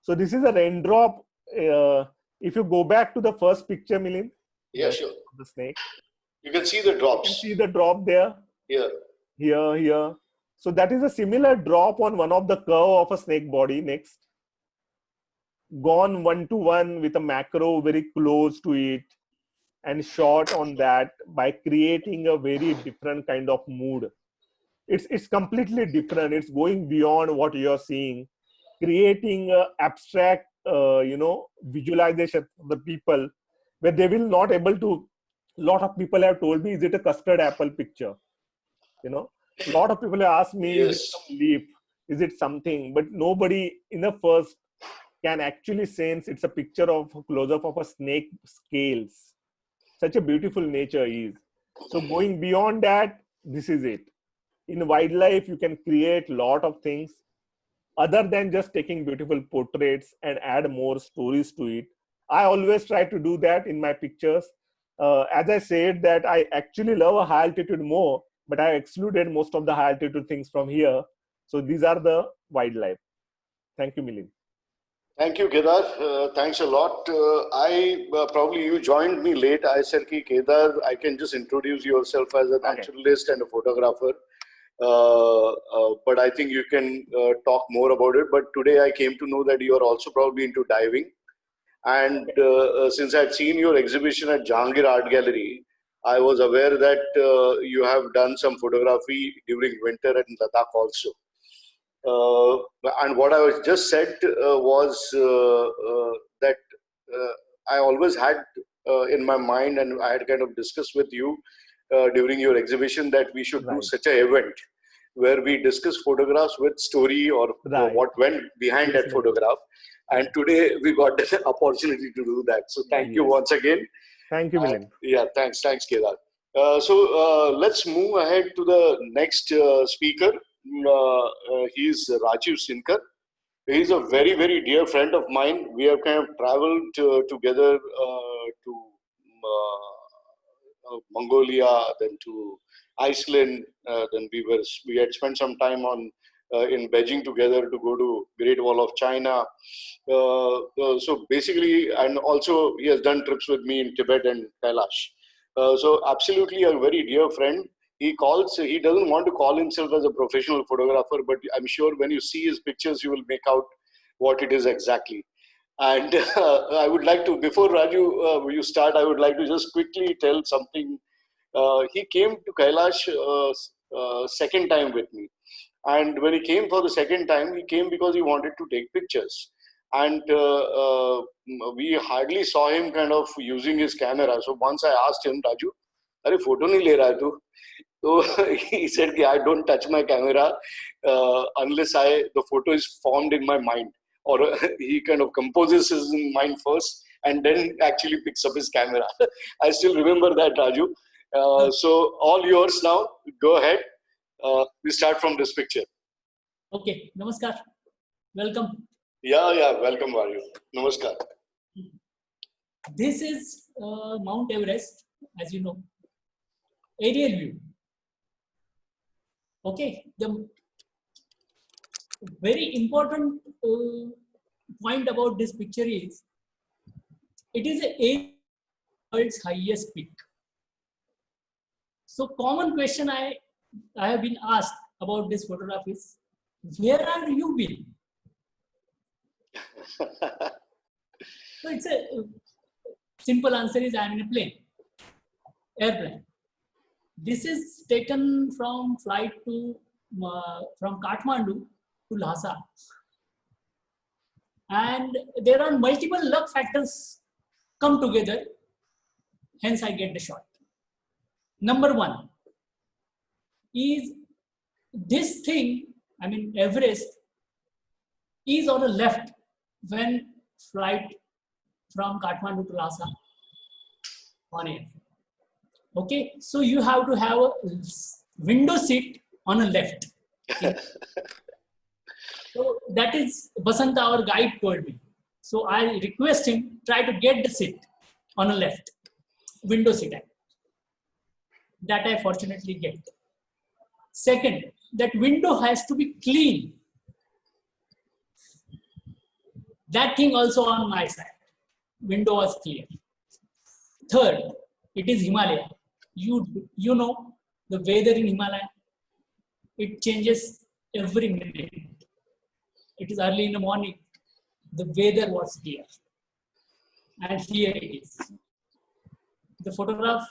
So this is a raindrop. If you go back to the first picture, Milind, Yeah, sure. the snake, You can see the you drops. can see the drop there. Here. Here. So that is a similar drop on one of the curve of a snake body. Next. Gone 1-to-1 with a macro very close to it and shot on that by creating a very different kind of mood. It's completely different. It's going beyond what you're seeing, creating a abstract, you know, visualization of the people where they will not able to. A lot of people have told me, is it a custard apple picture? You know, a lot of people have asked me, Yes. is it some leaf? Is it something? But nobody in the first can actually sense it's a picture of a close-up of a snake scales. Such a beautiful nature is. So going beyond that, this is it. In wildlife, you can create a lot of things other than just taking beautiful portraits and add more stories to it. I always try to do that in my pictures. As I said that I actually love a high altitude more, but I excluded most of the high altitude things from here. So these are the wildlife. Thank you, Milind. Thank you, Kedar. Thanks a lot. Probably you joined me late. I said, Ki Kedar, I can just introduce yourself as a naturalist and a photographer. But I think you can talk more about it. But today I came to know that you are also probably into diving. And since I had seen your exhibition at Jahangir Art Gallery, I was aware that you have done some photography during winter in Ladakh also. And what I was just said was that I always had in my mind, and I had kind of discussed with you during your exhibition that we should do such an event where we discuss photographs with story or what went behind that photograph. And today we got the opportunity to do that. So thank you once again. Thank you, Milind. Yeah, thanks, Kedar. Let's move ahead to the next speaker. He's Raju Sinkar. He's a very, very dear friend of mine. We have kind of traveled together to Mongolia, then to Iceland. Then we had spent some time in Beijing together to go to Great Wall of China. So basically, and also he has done trips with me in Tibet and Kailash. So absolutely a very dear friend. He doesn't want to call himself as a professional photographer, but I'm sure when you see his pictures, you will make out what it is exactly. And I would like to, before Raju, you start, I would like to just quickly tell something. He came to Kailash second time with me. And when he came for the second time, he came because he wanted to take pictures. And we hardly saw him kind of using his camera. So once I asked him, Raju, "Are photo nahi le raha tu?" So he said, I don't touch my camera unless the photo is formed in my mind. Or he kind of composes his mind first and then actually picks up his camera. I still remember that, Raju. So all yours now. Go ahead. We start from this picture. Okay, namaskar. Welcome. Yeah, welcome, Raju. Namaskar. This is Mount Everest, as you know, aerial view. Okay, the very important point about this picture is it is the world's highest peak. So common question I have been asked about this photograph is, where are you been? So it's a simple answer is I am in a plane, airplane. This is taken from flight to from Kathmandu to Lhasa, and there are multiple luck factors come together. Hence, I get the shot. Number one is this thing. I mean, Everest is on the left when flight from Kathmandu to Lhasa on air. Okay, so you have to have a window seat on the left. Okay. So that is Basanta, our guide, told me. So I request him try to get the seat on the left, window seat. That I fortunately get. Second, that window has to be clean. That thing also on my side. Window was clear. Third, it is Himalaya. You know the weather in Himalaya. It changes every minute. It is early in the morning. The weather was clear. And here it is. The photograph,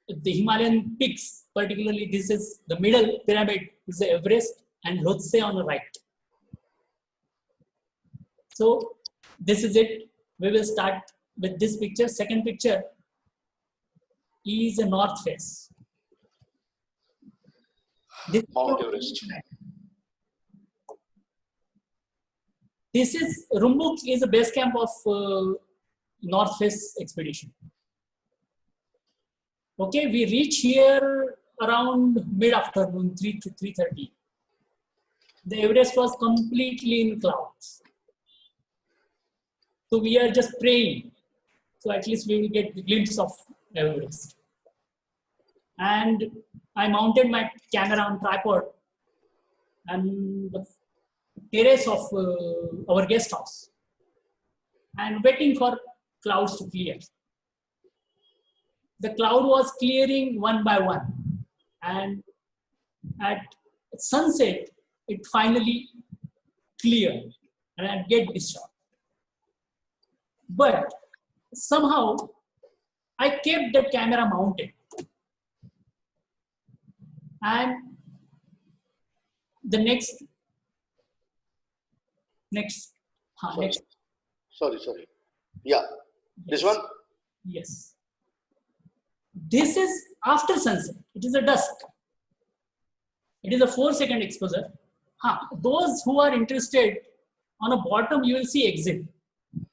the Himalayan peaks, particularly this is the middle pyramid, is the Everest and Lhotse on the right. So this is it. We will start with this picture. Second picture is a north face. This Mount Everest. This is Rumbuk is a base camp of North Face expedition. Okay, we reach here around mid-afternoon, 3 to 3:30. The Everest was completely in clouds. So we are just praying. So at least we will get a glimpse of Everest. And I mounted my camera on tripod and the terrace of our guest house and waiting for clouds to clear. The cloud was clearing one by one, and at sunset it finally cleared and I get this shot. But somehow I kept the camera mounted, and the next. Sorry. Yeah. This one? Yes. This is after sunset. It is a dusk. It is a 4-second exposure. Those who are interested, on the bottom you will see exit.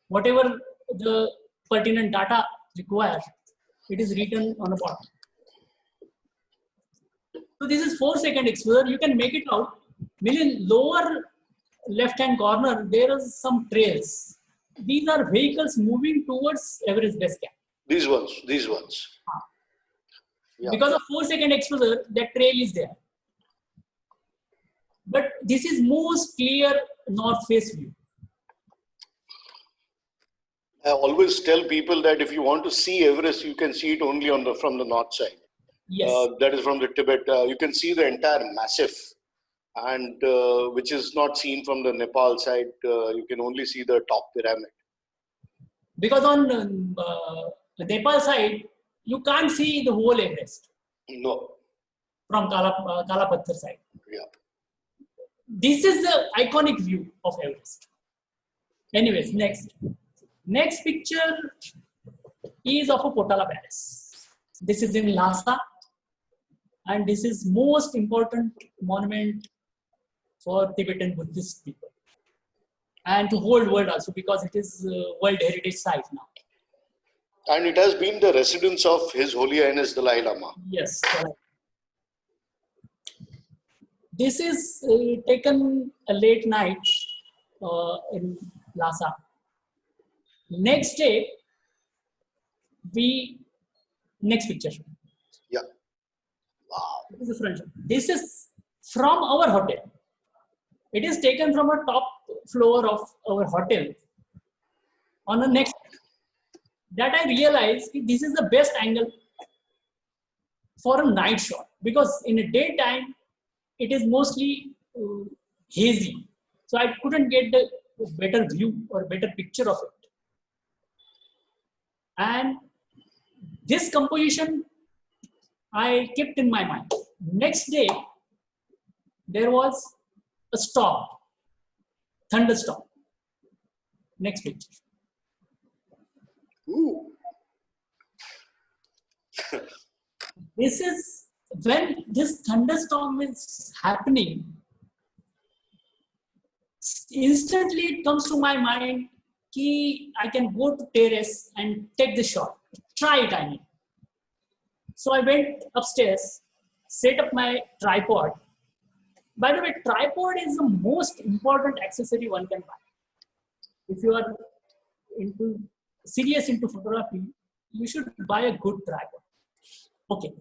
Whatever the pertinent data required, it is written on the bottom. So this is 4-second exposure. You can make it out. In lower left-hand corner, there is some trails. These are vehicles moving towards Everest Base Camp. These ones. Yeah. Because of 4-second exposure, that trail is there. But this is most clear north face view. I always tell people that if you want to see Everest, you can see it only from the north side. Yes. That is from the Tibet. You can see the entire massif, and which is not seen from the Nepal side. You can only see the top pyramid. Because on the Nepal side, you can't see the whole Everest. No. From Kalapathar side. Yeah. This is the iconic view of Everest. Anyways, next picture is of a Potala Palace. This is in Lhasa, and this is most important monument for Tibetan Buddhist people and to whole world also, because it is World Heritage Site now. And it has been the residence of His Holy Highness Dalai Lama. Yes. This is taken a late night in Lhasa. Next day, next picture. Yeah. Wow. This is the front shot. This is from our hotel. It is taken from a top floor of our hotel. On the next, that I realized this is the best angle for a night shot, because in a daytime it is mostly hazy, so I couldn't get the better view or better picture of it. And this composition I kept in my mind. Next day there was a storm, thunderstorm. Next picture. Ooh. This is when this thunderstorm is happening. Instantly it comes to my mind that I can go to terrace and take the shot. Try it, I mean. So I went upstairs, set up my tripod. By the way, tripod is the most important accessory one can buy. If you are serious into photography, you should buy a good tripod. Okay.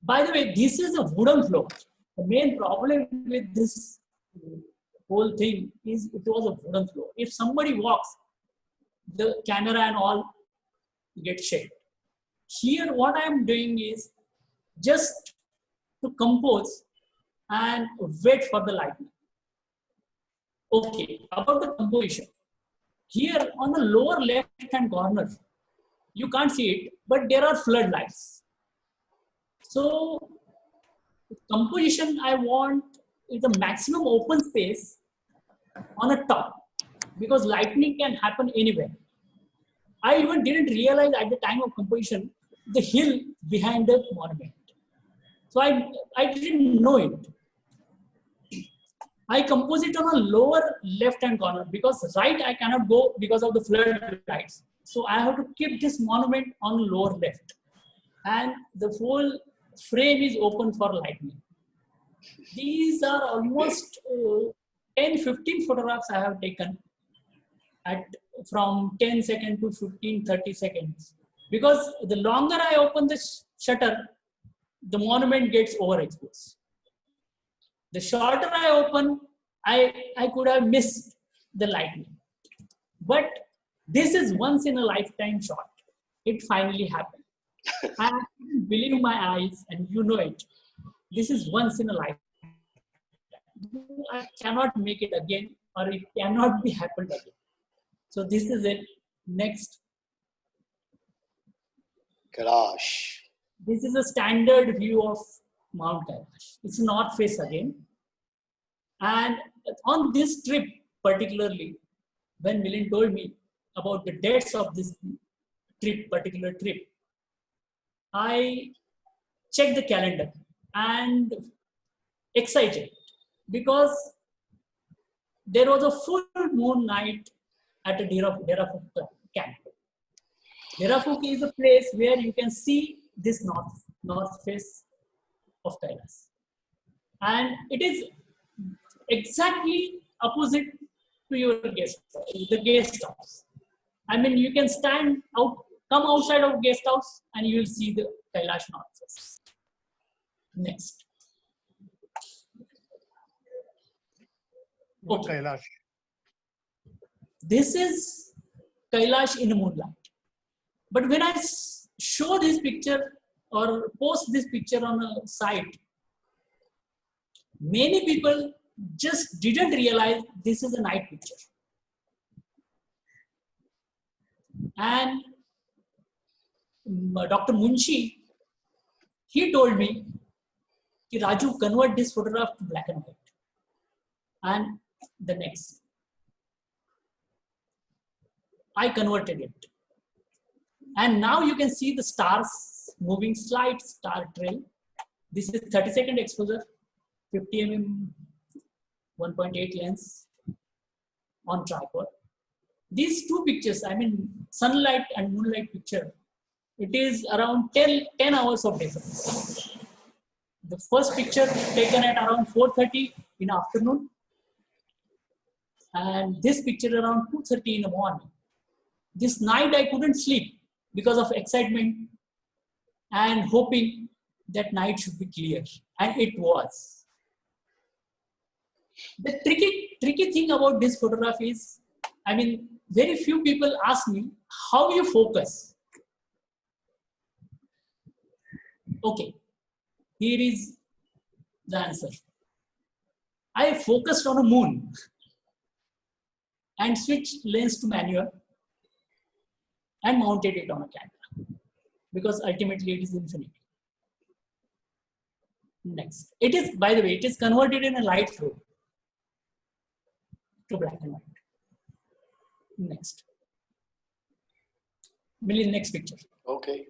By the way, this is a wooden floor. The main problem with this whole thing is it was a wooden floor. If somebody walks, the camera and all get shaped. Here, what I am doing is just to compose and wait for the lightning. Okay, about the composition. Here on the lower left-hand corner, you can't see it, but there are floodlights. So, the composition I want is the maximum open space on the top, because lightning can happen anywhere. I even didn't realize at the time of composition the hill behind the monument. So I didn't know it. I compose it on a lower left-hand corner because right I cannot go because of the floodlights. So I have to keep this monument on the lower left. And the whole frame is open for lightning. These are almost 10-15 photographs I have taken from 10 seconds to 15-30 seconds. Because the longer I open the shutter, the monument gets overexposed. The shorter I open, I could have missed the lightning. But this is once in a lifetime shot. It finally happened. I couldn't believe my eyes, and you know it. This is once in a lifetime. I cannot make it again, or it cannot be happened again. So this is it. Next. Kailash. This is a standard view of Mount Kailash. It's north face again. And on this trip particularly, when Milind told me, about the dates of this particular trip, I checked the calendar and excited because there was a full moon night at a Derafuk camp. Derafuk is a place where you can see this north face of Kailas. And it is exactly opposite to your the guest house. I mean, you can come outside of guest house and you will see the Kailash north face. Next. Okay. Kailash. This is Kailash in moonlight. But when I show this picture or post this picture on a site, many people just didn't realize this is a night picture. And Dr. Munshi, he told me, Raju, convert this photograph to black and white. And the next. I converted it. And now you can see the stars moving, slight star trail. This is 30-second exposure, 50 mm 1.8 lens on tripod. These two pictures, I mean, sunlight and moonlight picture, it is around 10 hours of difference. The first picture taken at around 4:30 in the afternoon, and this picture around 2:30 in the morning. This night I couldn't sleep because of excitement and hoping that night should be clear, and it was. The tricky thing about this photograph is, I mean, very few people ask me, how you focus? Okay, here is the answer. I focused on a moon and switched lens to manual and mounted it on a camera because ultimately it is infinity. Next, it is, by the way, it is converted in a light flow to black and white. Next. Next picture. Okay.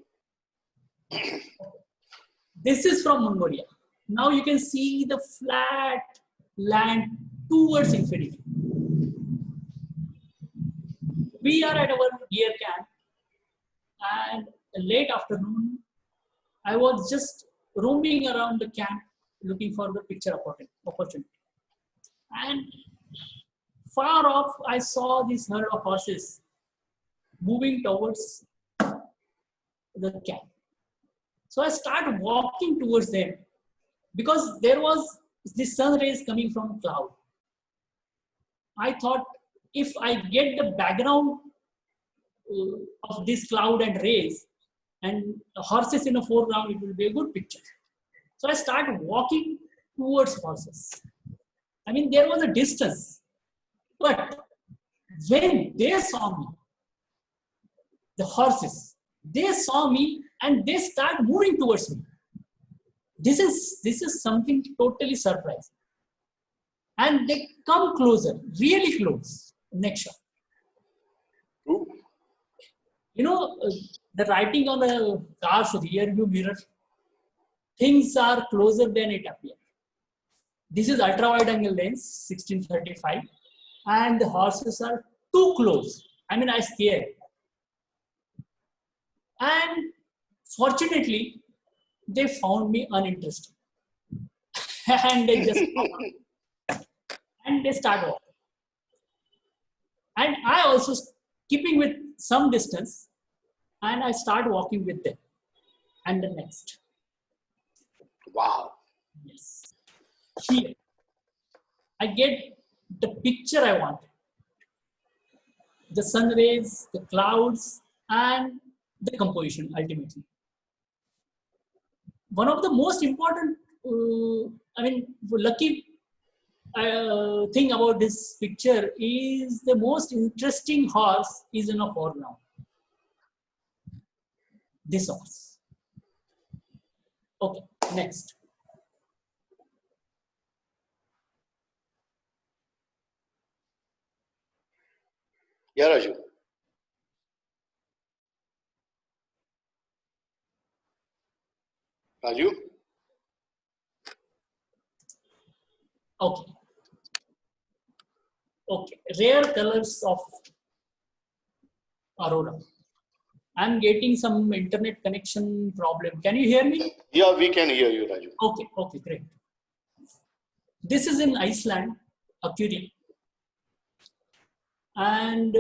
This is from Mongolia. Now you can see the flat land towards infinity. We are at our gear camp, and late afternoon, I was just roaming around the camp looking for the picture opportunity. And far off, I saw this herd of horses moving towards the camp. So I started walking towards them because there was this sun rays coming from a cloud. I thought if I get the background of this cloud and rays and horses in the foreground, it will be a good picture. So I started walking towards horses. I mean, there was a distance, but when they saw me, the horses, they saw me and they start moving towards me. This is something totally surprising. And they come closer, really close. Next shot. Ooh. You know, the writing on the car's rear view mirror, things are closer than it appears. This is ultra wide angle lens, 1635, and the horses are too close. I mean, I scared. And fortunately, they found me uninteresting. And they just and they start walking. And I also keeping with some distance, and I start walking with them. And the next. Wow. Yes. Here, I get the picture I wanted. The sun rays, the clouds, and the composition ultimately. One of the most important, lucky thing about this picture is the most interesting horse is in a foreground. This horse. Okay, next. Yeah, Raju. Raju? Okay. Okay. Rare colors of aurora. I'm getting some internet connection problem. Can you hear me? Yeah, we can hear you, Raju. Okay. Okay. Great. This is in Iceland, aquarium. And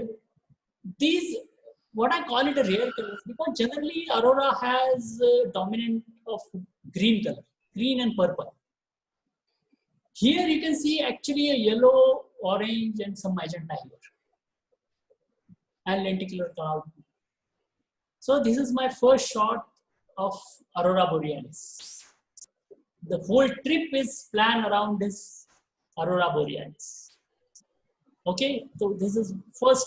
these, what I call it a rare colors, because generally aurora has a dominant of green color, green and purple. Here you can see actually a yellow, orange and some magenta here. And lenticular cloud. So this is my first shot of aurora borealis. The whole trip is planned around this aurora borealis. Okay, so this is first.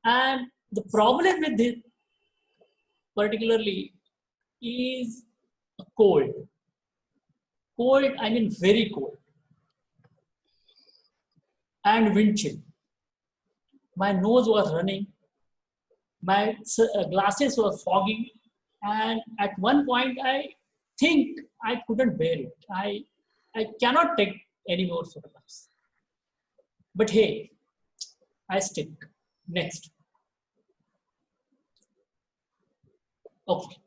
And the problem with this particularly is cold. Cold, I mean very cold. And wind chill. My nose was running. My glasses were fogging. And at one point, I think I couldn't bear it. I cannot take any more photographs. But hey, I stick. Next. Okay.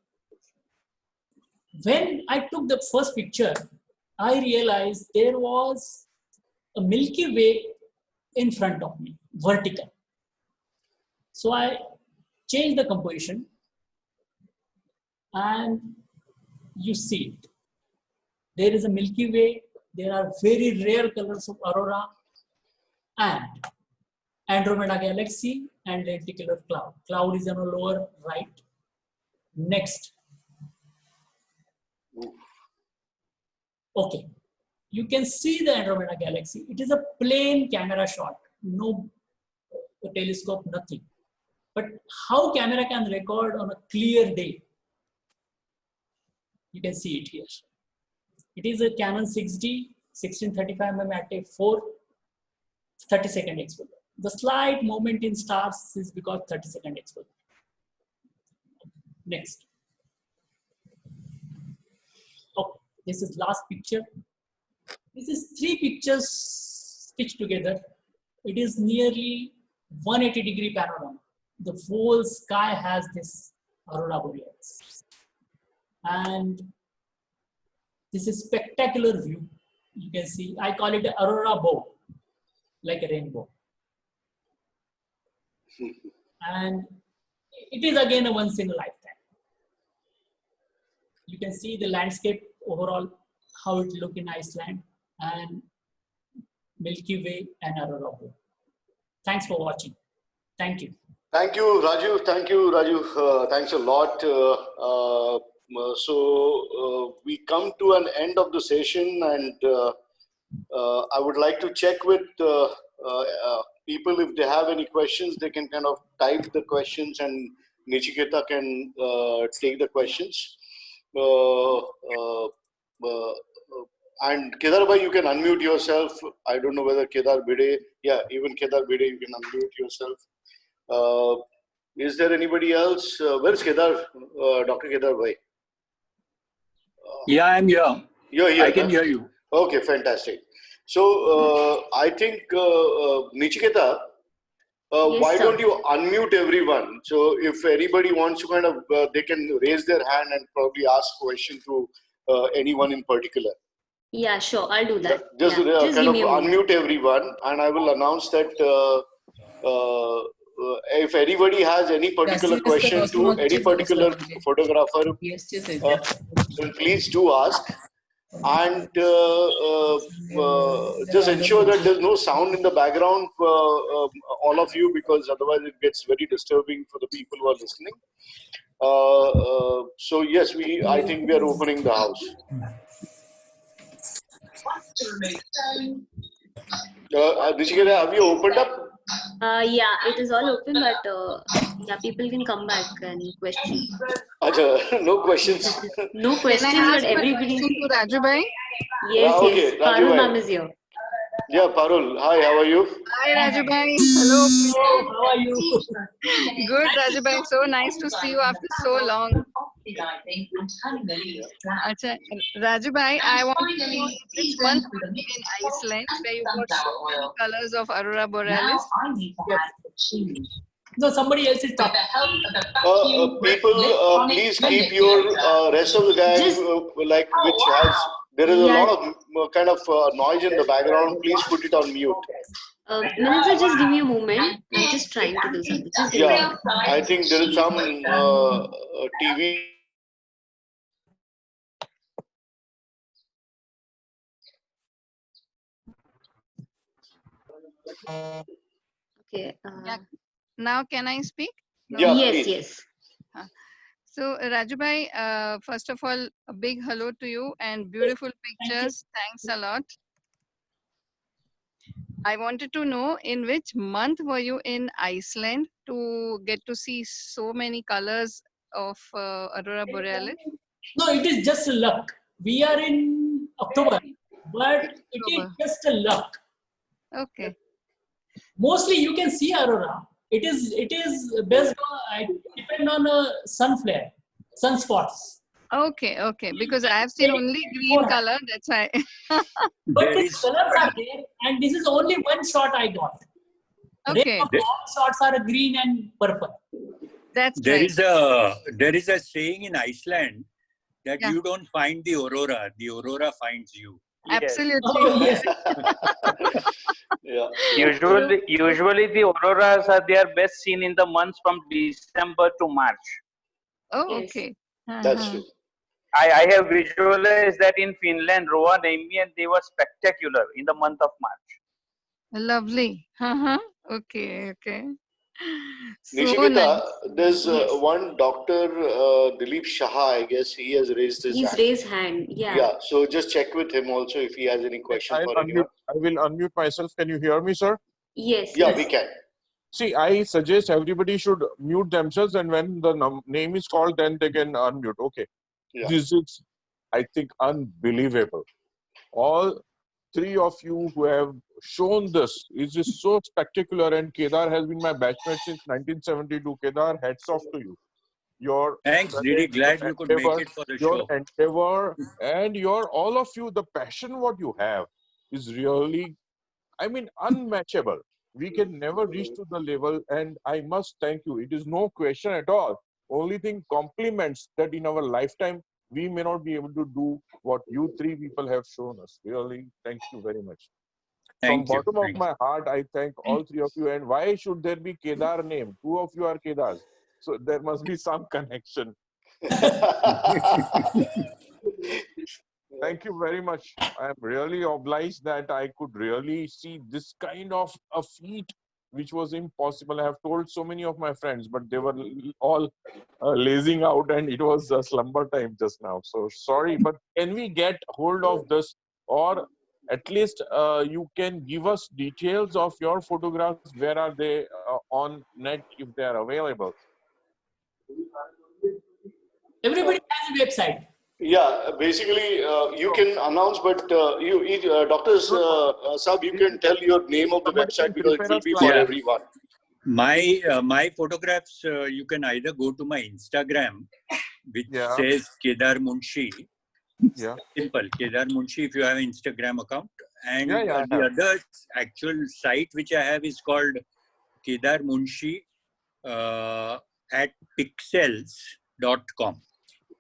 When I took the first picture, I realized there was a Milky Way in front of me, vertical. So I changed the composition and you see it. There is a Milky Way. There are very rare colors of aurora and Andromeda galaxy and lenticular cloud. Cloud is on the lower right. Next. Okay. You can see the Andromeda galaxy. It is a plain camera shot. No telescope, nothing. But how camera can record on a clear day? You can see it here. It is a Canon 6D, 1635mm at f4, 30-second exposure. The slight movement in stars is because 30-second exposure. Next. Oh, this is last picture. This is 3 pictures stitched together. It is nearly 180-degree panorama. The whole sky has this aurora borealis. And this is spectacular view. You can see, I call it an aurora bow, like a rainbow. And it is again a once in a lifetime. You can see the landscape overall, how it look in Iceland and Milky Way and aurora bow. Thanks for watching. Thank you. Thank you, Raju. Thank you, Raju. Thanks a lot. We come to an end of the session, and I would like to check with people if they have any questions. They can kind of type the questions, and Nichiketa can take the questions. And Kedar Bhide, you can unmute yourself. I don't know whether Kedar Bhide, yeah, even Kedar Bhide, you can unmute yourself. Is there anybody else? Where's Kedar? Dr. Kedar Bhide? Yeah, I'm here. You're here. I can hear you. Okay, fantastic. So I think Nichiketa, Yes, why sir. don't you unmute everyone? So if anybody wants to kind of, they can raise their hand and probably ask question to anyone in particular. Yeah, sure. I'll do that. Just Yeah, just kind give of me a moment. unmute everyone, and I will announce that if anybody has any particular question to any particular photographer, then please do ask. And just ensure that there's no sound in the background, all of you, because otherwise it gets very disturbing for the people who are listening. So yes, I think we are opening the house. Nishiketa, have you opened up? Yeah, it is all open, but yeah, people can come back and question. Acha, no questions. No questions, but everybody. To Raju bhai. Yes, Okay, yes. Raju Parul bhai. ma'am is here. Yeah, Parul. Hi, how are you? Hi Raju bhai. Hello. How are you? Good Raju bhai. So nice to see you after so long. Acha, Raju bhai, I want to know which month were you in Iceland where you got so many colors of Aurora Borealis? No, somebody else is talking. People, please keep your rest of the gang Just- like which has there is a lot of kind of noise in the background. Please put it on mute. Minister, just give me a moment. I'm just trying to do something. Just give me a Yeah, moment. I think there is some TV. Okay. Yeah. Now can I speak? Yeah, Yes, please. yes. So Raju bhai, first of all, a big hello to you and beautiful pictures. Thanks a lot. I wanted to know in which month were you in Iceland to get to see so many colors of Aurora Borealis? No, it is just luck. We are in October, but it is October. just a luck. Okay. Mostly you can see aurora. It is based on it depend on sun flare, sunspots. Okay, okay. Because I have seen only green color. That's why. But There the is colors are there, and this is only one shot I got. Okay. Rest of all shots are green and purple. That's there right. is a saying in Iceland that Yeah. you don't find the aurora finds you. Absolutely. Oh yes. Yeah. Usually the auroras are they are best seen in the months from December to March. Oh, Yes. okay. That's Uh-huh. true. I have visualized that in Finland, Rovaniemi, and they were spectacular in the month of March. Lovely. Uh-huh. Okay, okay. So Nishiketa, nice. there's Yes. one doctor, Dilip Shah, I guess he has raised his He's hand. raised hand. Yeah. Yeah, so just check with him also if he has any question for anyone. I will unmute myself. Can you hear me, sir? Yes. Yeah, Yes. we can. See, I suggest everybody should mute themselves, and when the name is called, then they can unmute. Okay. Yeah. This is, I think, unbelievable. All three of you who have shown this is just so spectacular, and Kedar has been my batchmate since 1972. Kedar, hats off to you. Your Thanks, Didi. Glad you could make it for the your show. endeavor, and your all of you, the passion what you have is really, I mean, unmatchable. We can never reach to the level, and I must thank you. It is no question at all. Only thing compliments that in our lifetime we may not be able to do what you three people have shown us. Really, thank you very much. Thank From you. bottom of Thank my heart, I thank all three of you. And why should there be Kedar name? Two of you are Kedars, so there must be some connection. Thank you very much. I am really obliged that I could really see this kind of a feat, which was impossible. I have told so many of my friends, but they were all lazing out, and it was slumber time just now. So sorry, but can we get hold of this, or at least you can give us details of your photographs? Where are they on net if they are available? Everybody has a website. Yeah, basically you can announce, but Dr. Saab, you can tell your name of the Somebody website can because it prepare will a be for slide. everyone. My photographs, you can either go to my Instagram, which Yeah. says Kedar Munshi. Yeah. Simple, Kedar Munshi, if you have an Instagram account. And Yeah, I the have. other actual site which I have is called Kedar Munshi at pixels.com.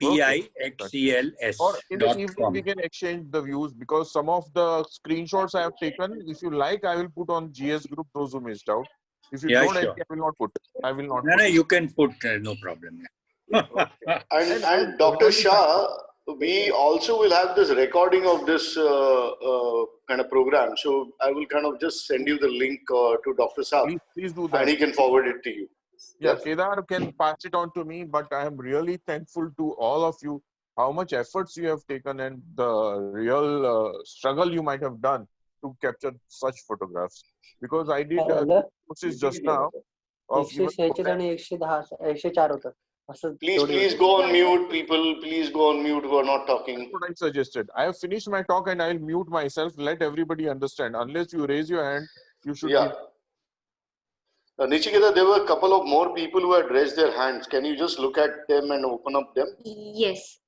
Or in the evening pixels.com. we can exchange the views, because some of the screenshots I have taken, if you like, I will put on GS group those who missed out. If you Yeah, don't sure. agree, I will not put. I will not. No, you can put, no problem. And Dr. Shah, we also will have this recording of this kind of program. So I will kind of just send you the link to Dr. Saab, Please do and that. he can forward it to you. Yeah, Kedar can pass it on to me, but I am really thankful to all of you, how much efforts you have taken and the real struggle you might have done to capture such photographs. Because I did courses just now of even Please go on mute, people. Please go on mute who are not talking. what I suggested. I have finished my talk and I will mute myself. Let everybody understand. Unless you raise your hand, you should be. Nichiketa, there were a couple of more people who had raised their hands. Can you just look at them and open up them? Yes.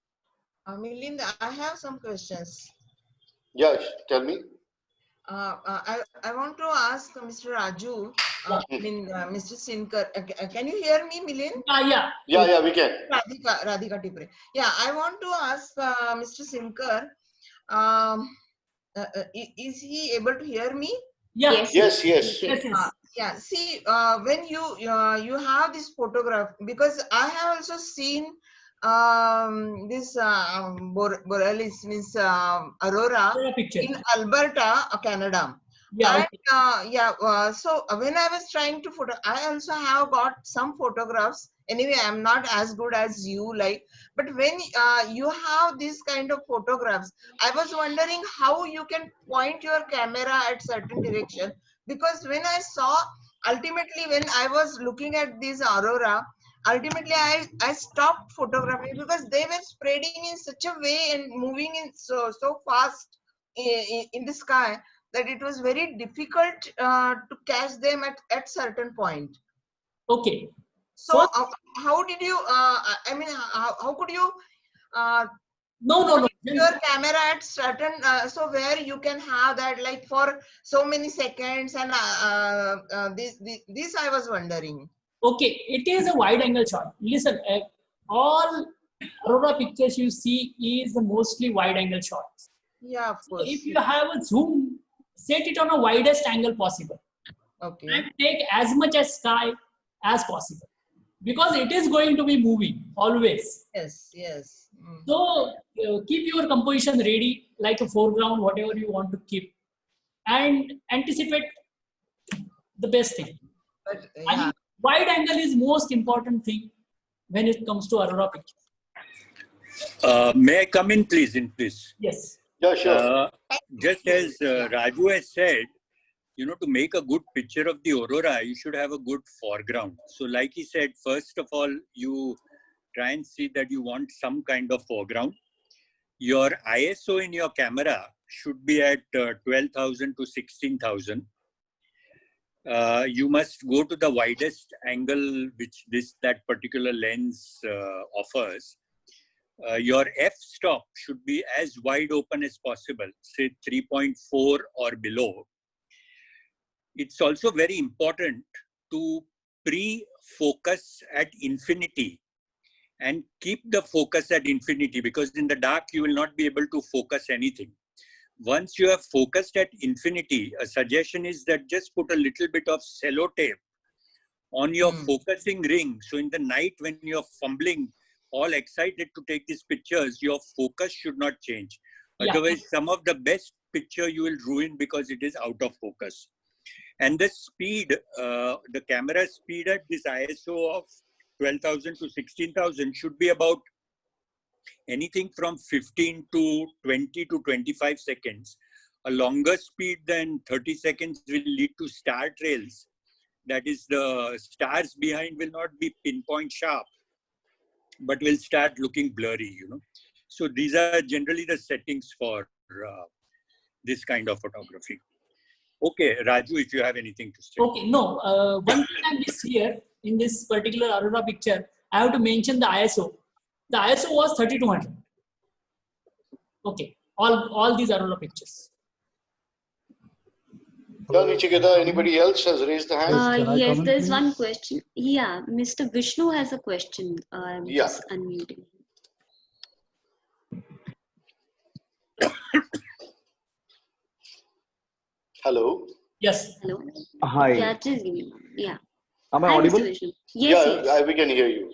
Milind, I have some questions. Yes, tell me. I want to ask Mr. Raju, Mr. Sinkar. Can you hear me, Milind? Yeah, we can. Radhika Tipre. Yeah, I want to ask Mr. Sinkar, is he able to hear me? Yes. Yeah, see, when you have this photograph, because I have also seen this borealis, means aurora in Alberta, Canada. Yeah. And so when I was trying to I also have got some photographs. Anyway, I'm not as good as you, but when you have this kind of photographs, I was wondering how you can point your camera at certain direction, because when I saw, ultimately when I was looking at this aurora, ultimately I stopped photographing because they were spreading in such a way and moving in so fast in the sky that it was very difficult to catch them at certain point. Okay. So how did you, I mean, how could you no. your camera at certain, so where you can have that like for so many seconds, and this I was wondering. Okay, it is a wide angle shot. Listen, all aurora pictures you see is mostly wide angle shots. Yeah, of course. So if you have a zoom, set it on a widest angle possible. Okay. And take as much as sky as possible, because it is going to be moving always. Yes. So keep your composition ready, like a foreground, whatever you want to keep, and anticipate the best thing. But, I mean, wide angle is most important thing when it comes to aurora picture. May I come in, please? Yes. Yeah, sure. Just as Raju has said, to make a good picture of the aurora, you should have a good foreground. So like he said, first of all, you try and see that you want some kind of foreground. Your ISO in your camera should be at 12,000 to 16,000. You must go to the widest angle which that particular lens offers. Your f-stop should be as wide open as possible, say 3.4 or below. It's also very important to pre-focus at infinity and keep the focus at infinity, because in the dark you will not be able to focus anything. Once you have focused at infinity, a suggestion is that just put a little bit of sellotape on your focusing ring. So in the night when you're fumbling, all excited to take these pictures, your focus should not change. Otherwise, some of the best picture you will ruin because it is out of focus. And the speed, the camera speed at this ISO of 12,000 to 16,000 should be about anything from 15 to 20 to 25 seconds. A longer speed than 30 seconds will lead to star trails. That is, the stars behind will not be pinpoint sharp, but will start looking blurry, So these are generally the settings for this kind of photography. Okay, Raju, if you have anything to say. Okay, no. One thing I missed here in this particular aurora picture, I have to mention the ISO. The ISO was 3200. Okay, all these aurora pictures. Yeah, Nichiketa, anybody else has raised the hand? Yes, there's one question. Yeah, Mr. Vishnu has a question. I'm just unmuting. Hello. Yes. Hello. Hi. Yeah, just give me. Yeah. Am I Hi, audible? Mr. Vishnu. Yes. We can hear you.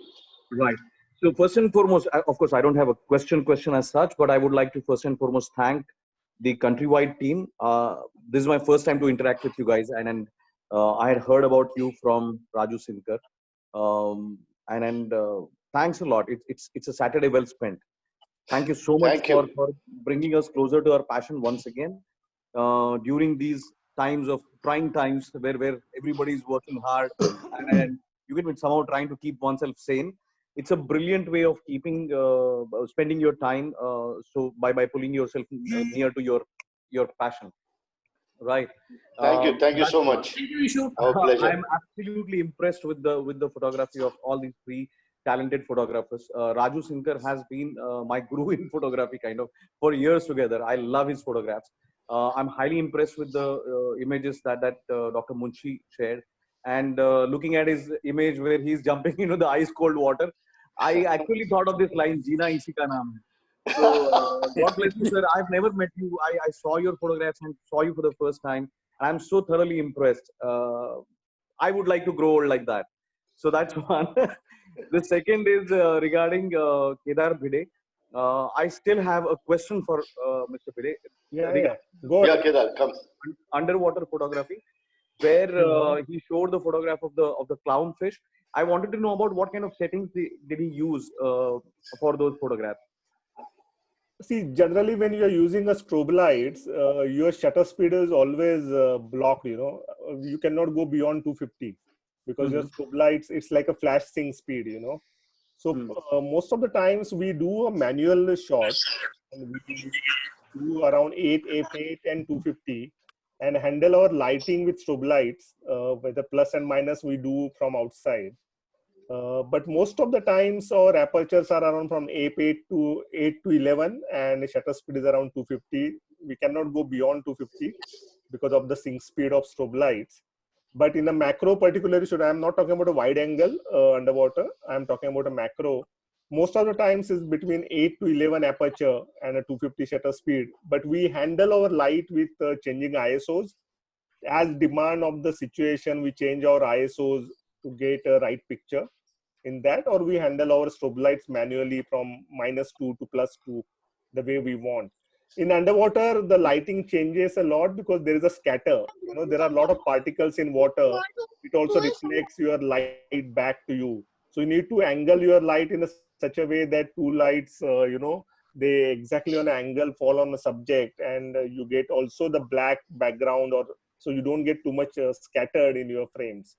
Right. So first and foremost, of course, I don't have a question as such, but I would like to first and foremost thank the countrywide team. This is my first time to interact with you guys, and I had heard about you from Raju Sinkar, and thanks a lot. It's a Saturday well spent. Thank you so much for bringing us closer to our passion once again during these times of trying times where everybody is working hard and you can somehow trying to keep oneself sane. It's a brilliant way of keeping spending your time so by pulling yourself near to your passion. Right. Thank you That's so much. Thank you, Ishu. Our pleasure. I'm absolutely impressed with the photography of all these three talented photographers. Raju Sinkar has been my guru in photography, kind of, for years together. I love his photographs. I'm highly impressed with the images that Dr. Munshi shared, and looking at his image where he's jumping into the ice cold water. I actually thought of this line, "Jeena isi ka naam hai." So God bless you, sir. I've never met you. I saw your photographs and saw you for the first time. I'm so thoroughly impressed. I would like to grow old like that. So that's one. The second is regarding Kedar Bhide. I still have a question for Mr. Bhide. Yeah. Go Yeah, ahead. Kedar, come. Underwater photography, where he showed the photograph of the clownfish. I wanted to know about what kind of settings did he use for those photographs. See, generally when you are using a strobe lights, your shutter speed is always blocked. You cannot go beyond 250 because your strobe lights, it's like a flash sync speed. So most of the times we do a manual shot, and we do around 8 f8 and 250, and handle our lighting with strobe lights, with the plus and minus we do from outside. But most of the times our apertures are around from 8 to 11, and shutter speed is around 250. We cannot go beyond 250 because of the sync speed of strobe lights. But in a macro particularly, I'm not talking about a wide angle underwater. I'm talking about a macro. Most of the times is between 8 to 11 aperture and a 250 shutter speed. But we handle our light with changing ISOs. As demand of the situation, we change our ISOs to get a right picture in that, or we handle our strobe lights manually from -2 to +2, the way we want. In underwater, the lighting changes a lot because there is a scatter. There are a lot of particles in water. It also reflects your light back to you. So you need to angle your light in such a way that two lights, they exactly on an angle fall on the subject, and you get also the black background, or so you don't get too much scattered in your frames.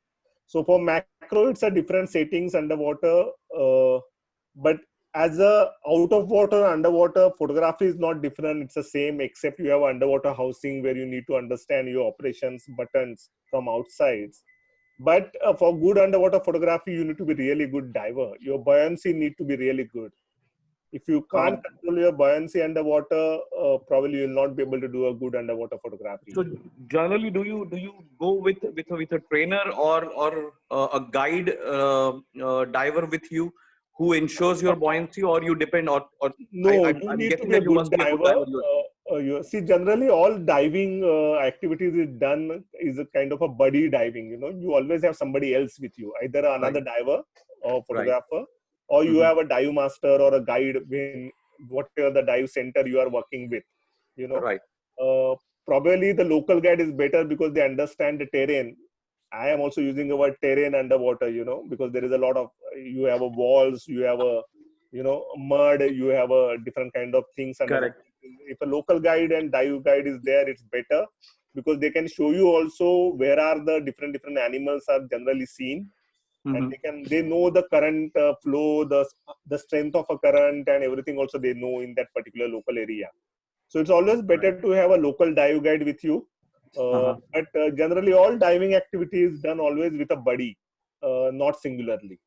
So for macro, it's a different settings underwater, but as a out of water, underwater photography is not different. It's the same, except you have underwater housing where you need to understand your operations buttons from outside. But for good underwater photography, you need to be really good diver. Your buoyancy need to be really good. If you can't control your buoyancy underwater, probably you'll not be able to do a good underwater photography. So generally, do you go with a trainer or a guide diver with you who ensures your buoyancy, or you depend or No, you I'm need to guessing be a that you good must be a good diver. diver. See, generally all diving activities is done is a kind of a buddy diving. You always have somebody else with you, either another diver or photographer, or you have a dive master or a guide when whatever the dive center you are working with. Right. Probably the local guide is better because they understand the terrain. I am also using the word terrain underwater, because there is a lot of, you have a walls, you have a, mud, you have a different kind of things underwater. Correct. If a local guide and dive guide is there, it's better because they can show you also where are the different animals are generally seen, and they know the current flow, the strength of a current and everything also they know in that particular local area. So it's always better to have a local dive guide with you. But generally all diving activity is done always with a buddy, not singularly.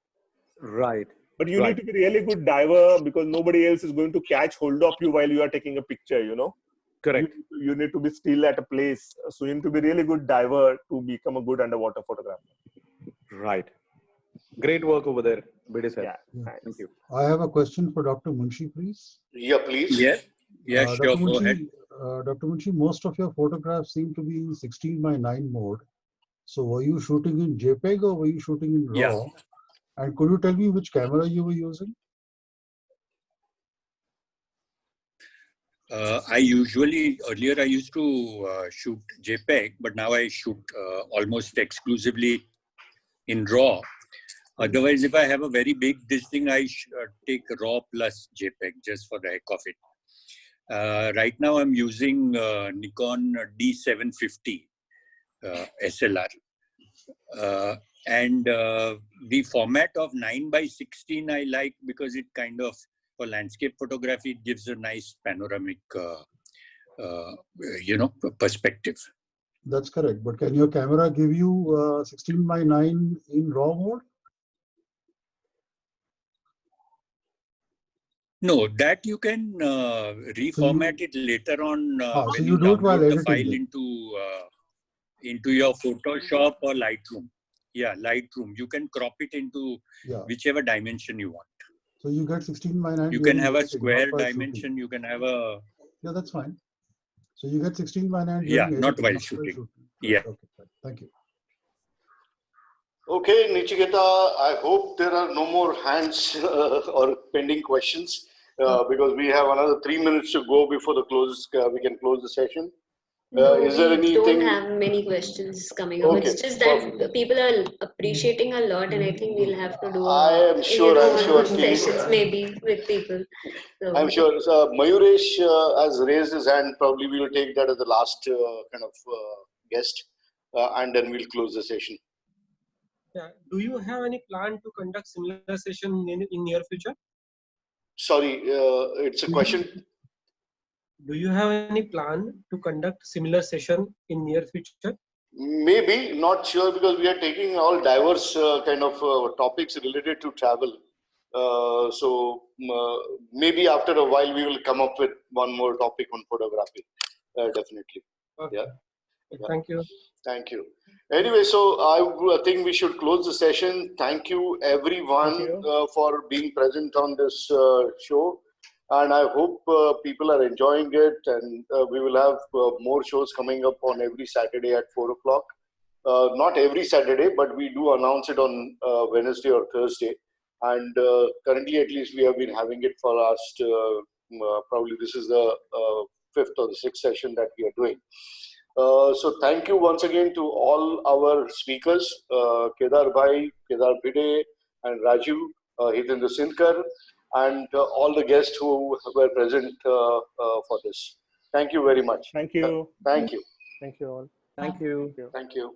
Right. But you need to be really good diver because nobody else is going to catch hold of you while you are taking a picture, Correct. You need to be still at a place. So you need to be really good diver to become a good underwater photographer. Right. Great work over there, Bhide sir. Yeah. Thank you. I have a question for Dr. Munshi, please. Yeah, please. Yeah, sure. Dr. Go ahead. Dr. Munshi, most of your photographs seem to be in 16:9 mode. So were you shooting in JPEG or were you shooting in RAW? Yeah. And could you tell me which camera you were using? Earlier I used to shoot JPEG, but now I shoot almost exclusively in RAW. Otherwise, if I have a very big thing, I take RAW plus JPEG just for the heck of it. Right now I'm using Nikon D750 SLR. And the format of 9:16 I like because it kind of, for landscape photography, it gives a nice panoramic, perspective. That's correct. But can your camera give you 16 by 9 in RAW mode? No, that you can reformat it later on so when you you do it while download the editing file it. into your Photoshop or Lightroom. Yeah, Lightroom. You can crop it into whichever dimension you want. So you get 16 by 9. You can have a editing, square not while dimension. shooting. You can have a Yeah, that's fine. So you get 16 by 9 yeah, during not editing, while not shooting. Right. Yeah. Okay, fine. Thank you. Okay, Nichiketa, I hope there are no more hands or pending questions because we have another 3 minutes to go before the close. We can close the session. No, Is there we anything? don't have many questions coming up. Okay, It's just that people are appreciating a lot, and I think we'll have to do I am sure. I'm sure. sessions maybe with people. So, I'm sure. Mayuresh has raised his hand. Probably we will take that as the last kind of guest, and then we'll close the session. Yeah. Do you have any plan to conduct similar session in near future? Sorry, it's a question. Do you have any plan to conduct similar session in near future? Maybe, not sure, because we are taking all diverse kind of topics related to travel. Maybe after a while we will come up with one more topic on photography. Definitely. Okay. Yeah. Thank you. Thank you. Anyway, so I think we should close the session. Thank you everyone for being present on this show. And I hope people are enjoying it. And we will have more shows coming up on every Saturday at 4 o'clock. Not every Saturday, but we do announce it on Wednesday or Thursday. And currently, at least, we have been having it for last, probably this is the 5th or the 6th session that we are doing. So thank you once again to all our speakers, Kedar Bhide, Kedar Bhide, and Raju, Hitendra Sinkar, and all the guests who were present for this. Thank you very much. Thank you. Thank you. Thank you all. Thank you. Thank you.